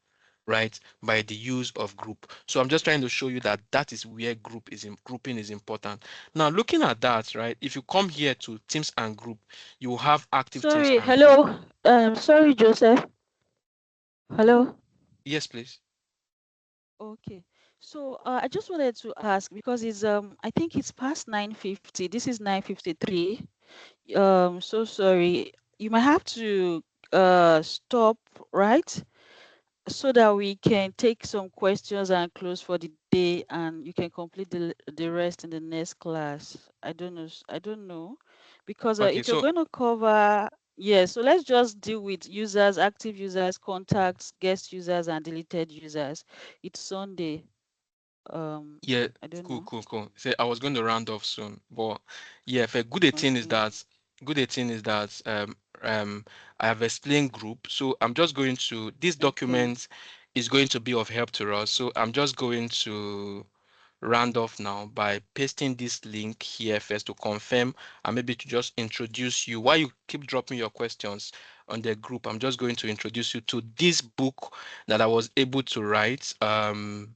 right, by the use of group. So I'm just trying to show you that that is where grouping is important. Now looking at that, right, if you come here to teams and group, you will have active teams Sorry, and group. hello. Sorry, Joseph. Hello. Yes, please. Okay. So I just wanted to ask because it's I think it's past 9:50. This is 9:53. So sorry. You might have to stop, right? So that we can take some questions and close for the day, and you can complete the rest in the next class. I don't know, because Okay, if you're so going to cover, yeah. So let's just deal with users, active users, contacts, guest users, and deleted users. It's Sunday. Yeah, I don't cool, know. cool, cool. So I was going to round off soon, but yeah, for good 18 is Okay. that I have explained group. So I'm just going to this Okay. document is going to be of help to us. So I'm just going to round off now by pasting this link here first to confirm and maybe to just introduce you. While you keep dropping your questions on the group, I'm just going to introduce you to this book that I was able to write. I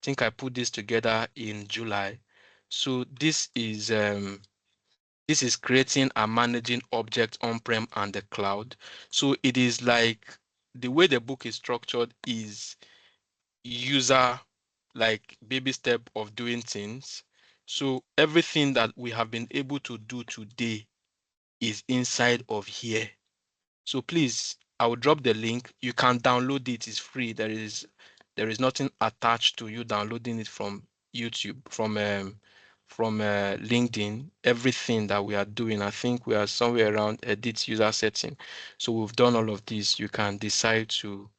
think I put this together in July. So this is creating and managing objects on-prem and the cloud. So it is like the way the book is structured is user like baby step of doing things. So everything that we have been able to do today is inside of here. So please, I will drop the link. You can download it. It's free. There is nothing attached to you downloading it from YouTube, from LinkedIn. Everything that we are doing, I think we are somewhere around edit user setting. So we've done all of this. You can decide to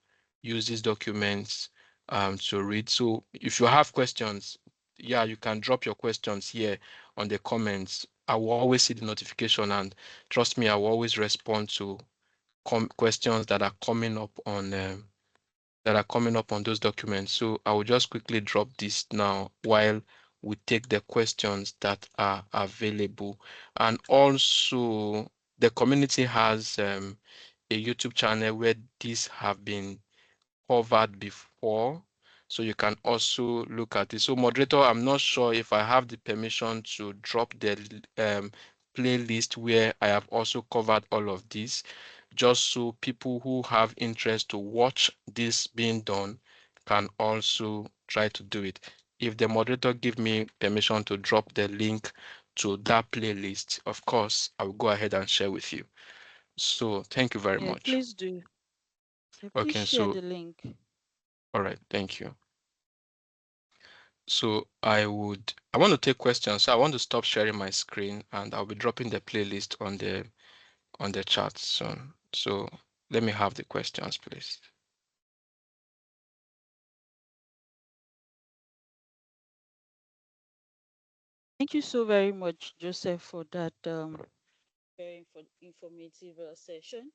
use these documents to read. So if you have questions, yeah, you can drop your questions here on the comments. I will always see the notification, and trust me, I will always respond to questions that are coming up on those documents. So I will just quickly drop this now while we take the questions that are available. And also, the community has a YouTube channel where these have been covered before. So you can also look at it. So moderator, I'm not sure if I have the permission to drop the playlist where I have also covered all of this, just so people who have interest to watch this being done can also try to do it. If the moderator give me permission to drop the link to that playlist, of course, I will go ahead and share with you. So thank you very Yeah, much. please do. Yeah, please Okay, share so the link. all right, thank you. So I want to take questions. So I want to stop sharing my screen and I'll be dropping the playlist on the chat soon. So let me have the questions, please. Thank you so very much, Joseph, for that very informative session.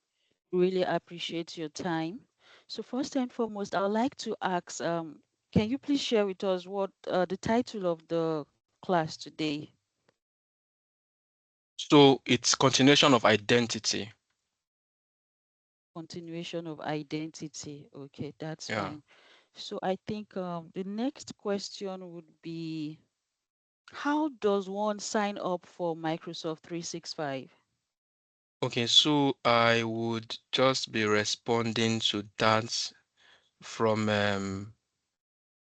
Really appreciate your time. So first and foremost, I would like to ask, can you please share with us what the title of the class today? So it's continuation of identity. Continuation of identity. Okay, that's Yeah. fine. So I think the next question would be, how does one sign up for Microsoft 365? Okay, so I would just be responding to that from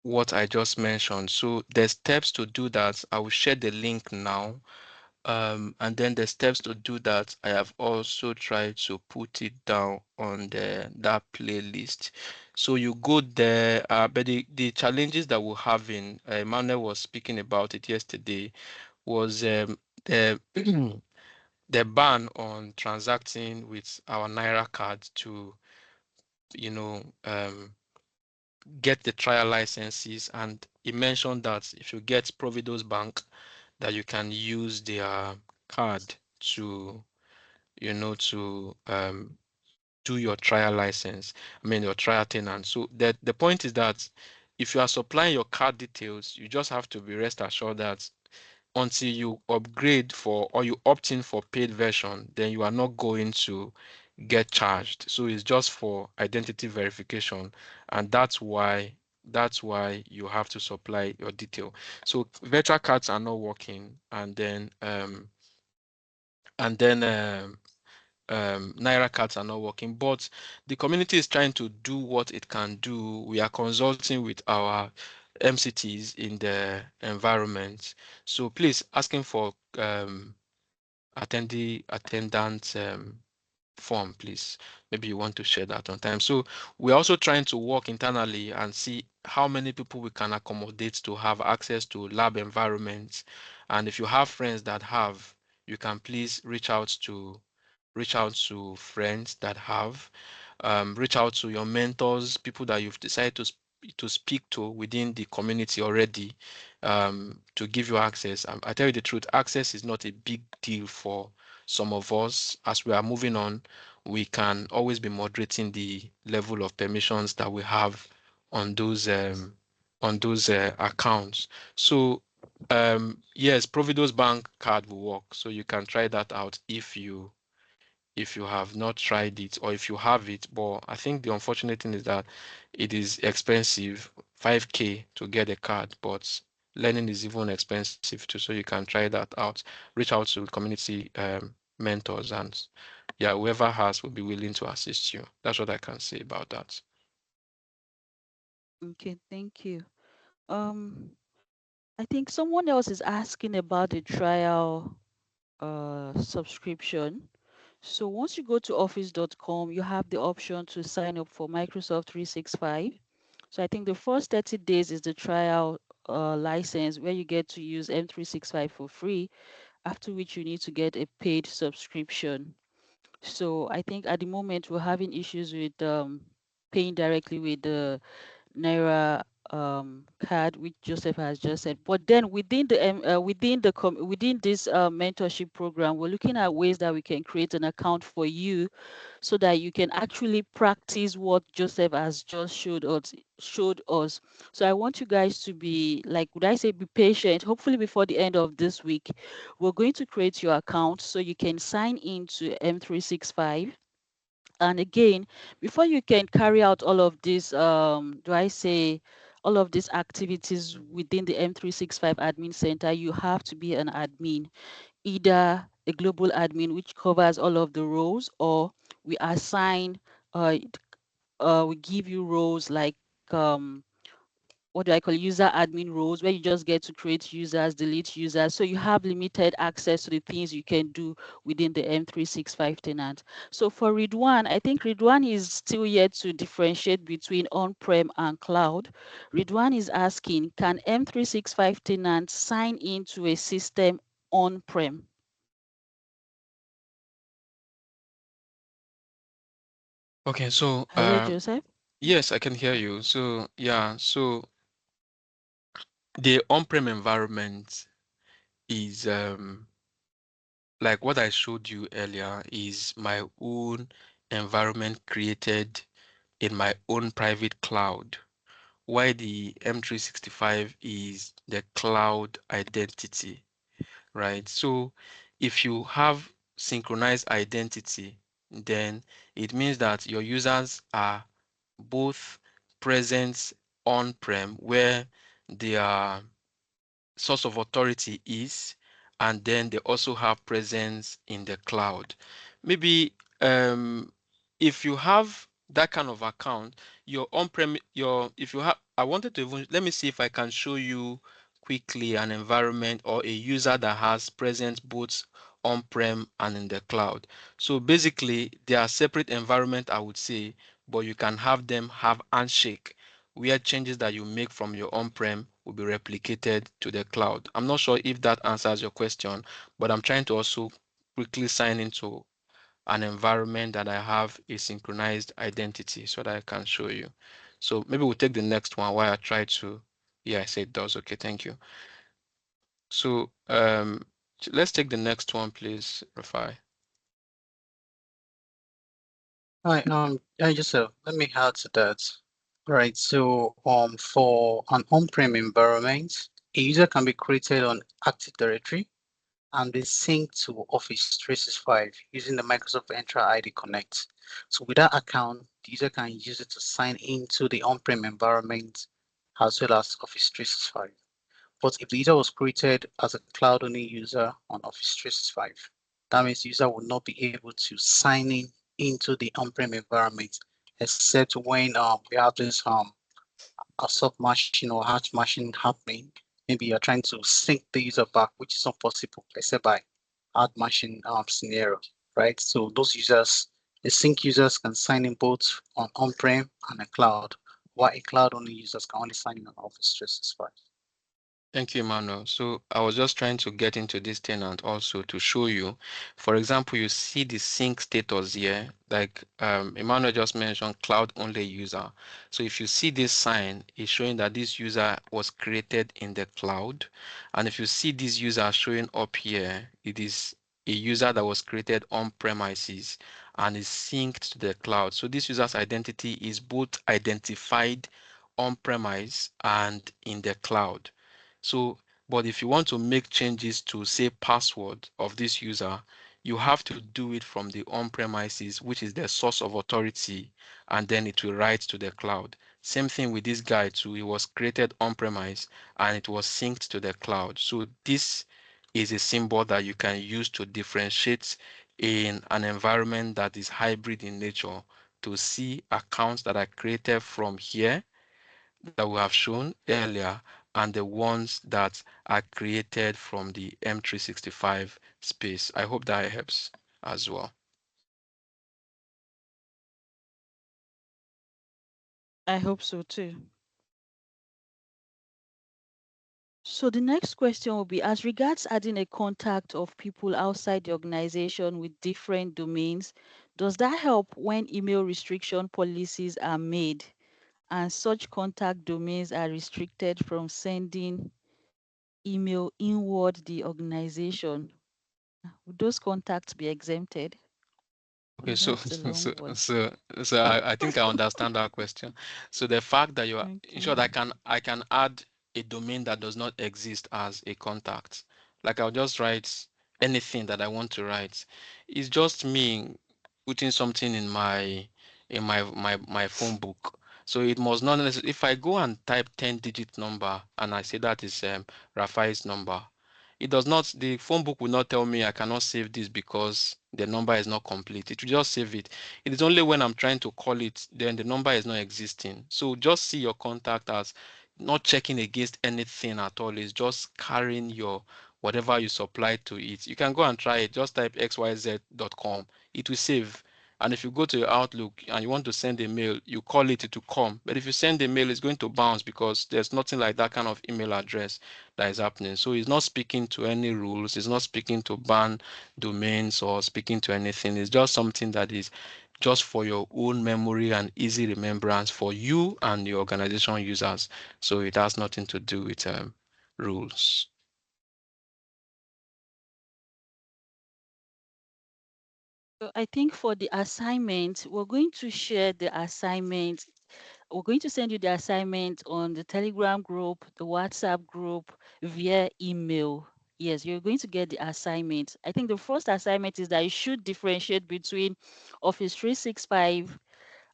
what I just mentioned. So the steps to do that, I will share the link now. And then the steps to do that, I have also tried to put it down on that playlist. So you go there, but the challenges that we're having, Emmanuel was speaking about it yesterday, was the the ban on transacting with our Naira card to, you know, get the trial licenses. And he mentioned that if you get Provido's Bank, that you can use their card to to do your trial license, I mean your trial tenant. So the point is that if you are supplying your card details, you just have to be rest assured that until you upgrade for or you opt in for paid version, then you are not going to get charged. So it's just for identity verification, and that's why you have to supply your detail. So virtual cards are not working, and then Naira cards are not working, but the community is trying to do what it can do. We are consulting with our MCTs in the environment. So please asking for attendee attendance form, please. Maybe you want to share that on time. So we're also trying to work internally and see how many people we can accommodate to have access to lab environments. And if you have friends that have, you can please reach out to friends that have, reach out to your mentors, people that you've decided to to speak to within the community already, to give you access. I tell you the truth, access is not a big deal for some of us. As we are moving on, we can always be moderating the level of permissions that we have on those accounts. So yes, Provido's bank card will work. So you can try that out if you have not tried it, or if you have it. But I think the unfortunate thing is that it is expensive, 5K to get a card, but learning is even expensive too. So you can try that out. Reach out to community mentors, and yeah, whoever has will be willing to assist you. That's what I can say about that. Okay, thank you. Um, I think someone else is asking about the trial subscription. So once you go to office.com, you have the option to sign up for Microsoft 365. So I think the first 30 days is the trial license where you get to use M365 for free, after which you need to get a paid subscription. So I think at the moment we're having issues with paying directly with the Naira card, which Joseph has just said. But then within this mentorship program, we're looking at ways that we can create an account for you, so that you can actually practice what Joseph has just showed us. So I want you guys to be, like, would I say, be patient. Hopefully before the end of this week, we're going to create your account so you can sign into M365. And again, before you can carry out all of these, all of these activities within the M365 admin center, you have to be an admin, either a global admin, which covers all of the roles, or we assign, uh, we give you roles like, um, what do I call, user admin roles, where you just get to create users, delete users. So you have limited access to the things you can do within the M365 tenant. So for Ridwan, I think Ridwan is still yet to differentiate between on-prem and cloud. Ridwan is asking, can M365 tenants sign into a system on-prem? Okay, so Hello, Joseph. yes, I can hear you. So yeah, so the on-prem environment is like what I showed you earlier, is my own environment created in my own private cloud, while the M365 is the cloud identity, right? So if you have synchronized identity, then it means that your users are both present on-prem, where they are source of authority is, and then they also have presence in the cloud. Maybe if you have that kind of account, your on-prem, your if you have, I wanted to even, let me see if I can show you quickly an environment or a user that has presence both on-prem and in the cloud. So basically, they are separate environment, I would say, but you can have them have handshake, where changes that you make from your on-prem will be replicated to the cloud. I'm not sure if that answers your question, but I'm trying to also quickly sign into an environment that I have a synchronized identity so that I can show you. So maybe we'll take the next one while I try to, yeah, I said it does. Okay, thank you. So let's take the next one, please, Rafi. Hi, Joseph, let me add to that. Right, so for an on-prem environment, a user can be created on Active Directory and be synced to Office 365 using the Microsoft Entra ID Connect. So with that account, the user can use it to sign into the on-prem environment as well as Office 365. But if the user was created as a cloud-only user on Office 365, that means the user will not be able to sign in into the on-prem environment, except when we have this a sub machine or hard machine happening. Maybe you're trying to sync the user back, which is not possible except by hard machine scenario, right? So those users, the sync users can sign in both on on-prem and a cloud, while a cloud-only users can only sign in on Office 365. Thank you, Emmanuel. So I was just trying to get into this tenant also to show you. For example, you see the sync status here, like Emmanuel just mentioned, cloud only user. So if you see this sign, it's showing that this user was created in the cloud. And if you see this user showing up here, it is a user that was created on premises and is synced to the cloud. So this user's identity is both identified on premise and in the cloud. So, but if you want to make changes to say password of this user, you have to do it from the on-premises, which is the source of authority, and then it will write to the cloud. Same thing with this guy too. It was created on-premise and it was synced to the cloud. So this is a symbol that you can use to differentiate in an environment that is hybrid in nature to see accounts that are created from here that we have shown earlier and the ones that are created from the M365 space. I hope that helps as well. I hope so too. So the next question will be as regards adding a contact of people outside the organization with different domains, does that help when email restriction policies are made and such contact domains are restricted from sending email inward the organization? Would those contacts be exempted? Okay, Oh, so that's a long so one. so so I think I understand that question. So the fact that you are in Okay. short, I can add a domain that does not exist as a contact. Like I'll just write anything that I want to write. It's just me putting something in my phone book. So it must not necessarily, if I go and type 10-digit number and I say that is Rafiah's number, it does not, the phone book will not tell me I cannot save this because the number is not complete. It will just save it. It is only when I'm trying to call it, then the number is not existing. So just see your contact as not checking against anything at all. It's just carrying your whatever you supply to it. You can go and try it. Just type xyz.com. It will save. And if you go to your Outlook and you want to send a mail, you call it, to come. But if you send a mail, it's going to bounce because there's nothing like that kind of email address that is happening. So it's not speaking to any rules, it's not speaking to ban domains or speaking to anything. It's just something that is just for your own memory and easy remembrance for you and your organization users. So it has nothing to do with rules. So I think for the assignment, we're going to share the assignment. We're going to send you the assignment on the Telegram group, the WhatsApp group, via email. Yes, you're going to get the assignment. I think the first assignment is that you should differentiate between Office 365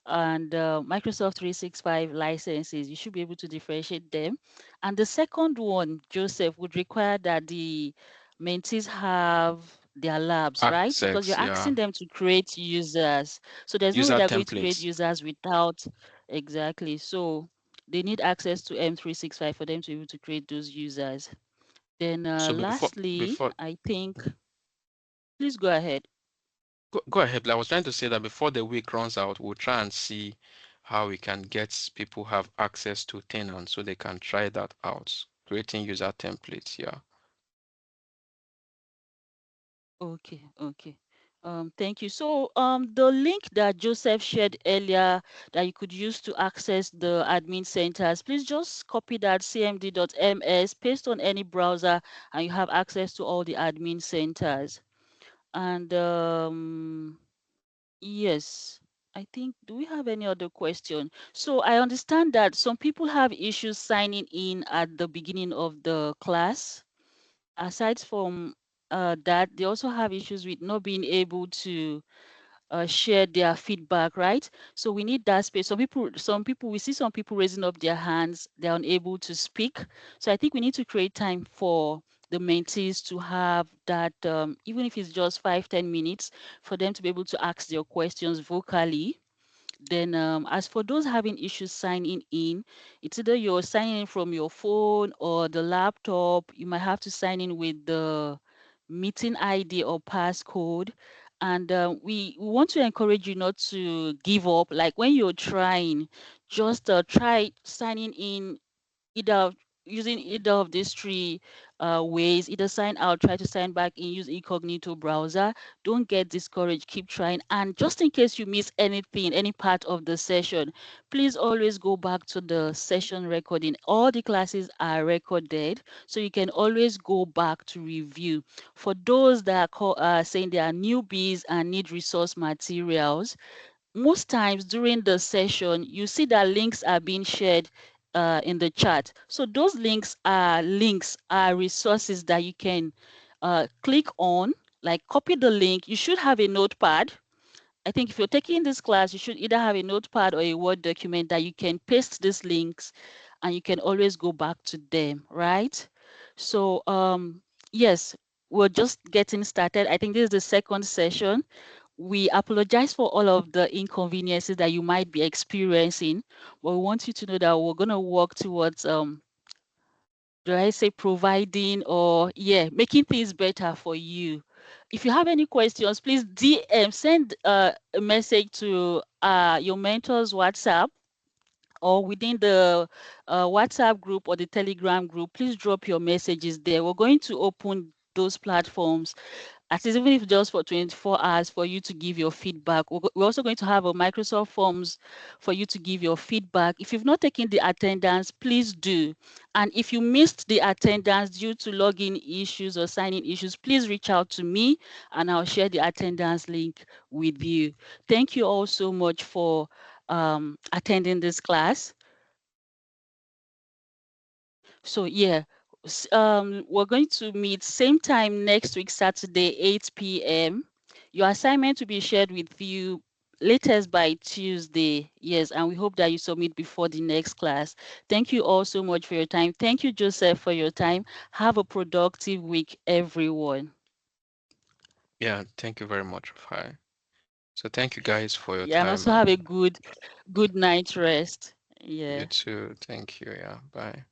and Microsoft 365 licenses. You should be able to differentiate them. And the second one, Joseph, would require that the mentees have their labs, right? Because Access, you're yeah. asking them to create users. So there's no way User they're going to create templates. users without exactly. So they need access to M365 for them to be able to create those users. Then So before lastly, before I think, please go ahead. go ahead. I was trying to say that before the week runs out, we'll try and see how we can get people have access to tenants so they can try that out. Creating user templates, yeah. Okay, okay. Thank you. So, the link that Joseph shared earlier that you could use to access the admin centers, please just copy that cmd.ms, paste on any browser, and you have access to all the admin centers. And yes, I think, do we have any other question? So I understand that some people have issues signing in at the beginning of the class. Aside from that, they also have issues with not being able to share their feedback, right? So we need that space. We see some people raising up their hands, they're unable to speak. So I think we need to create time for the mentees to have that, even if it's just 5-10 minutes, for them to be able to ask their questions vocally. Then, as for those having issues signing in, it's either you're signing in from your phone or the laptop. You might have to sign in with the meeting ID or passcode. And we want to encourage you not to give up. Like when you're trying, just try signing in either using either of these three ways, either sign out, try to sign back in, use incognito browser, don't get discouraged, keep trying. And just in case you miss anything, any part of the session, please always go back to the session recording. All the classes are recorded, so you can always go back to review. For those that are saying they are newbies and need resource materials, most times during the session, you see that links are being shared in the chat. So those links are resources that you can click on, like copy the link. You should have a notepad. I think if you're taking this class, you should either have a notepad or a Word document that you can paste these links and you can always go back to them, right? So yes, we're just getting started. I think this is the second session. We apologize for all of the inconveniences that you might be experiencing, but we want you to know that we're going to work towards do I say providing or making things better for you. If you have any questions, please DM, send a message to your mentor's WhatsApp or within the WhatsApp group or the Telegram group. Please drop your messages there. We're going to open those platforms, at least even if just for 24 hours, for you to give your feedback. We're also going to have a Microsoft Forms for you to give your feedback. If you've not taken the attendance, please do. And if you missed the attendance due to login issues or signing issues, please reach out to me and I'll share the attendance link with you. Thank you all so much for attending this class. So we're going to meet same time next week, Saturday, 8 p.m. Your assignment will be shared with you latest by Tuesday. Yes, and we hope that you submit before the next class. Thank you all so much for your time. Thank you, Joseph, for your time. Have a productive week, everyone. Yeah, thank you very much, Rafiah. So thank you guys for your Yeah, and time, also have a and good night rest. you Yeah. too. Thank you. Yeah, bye.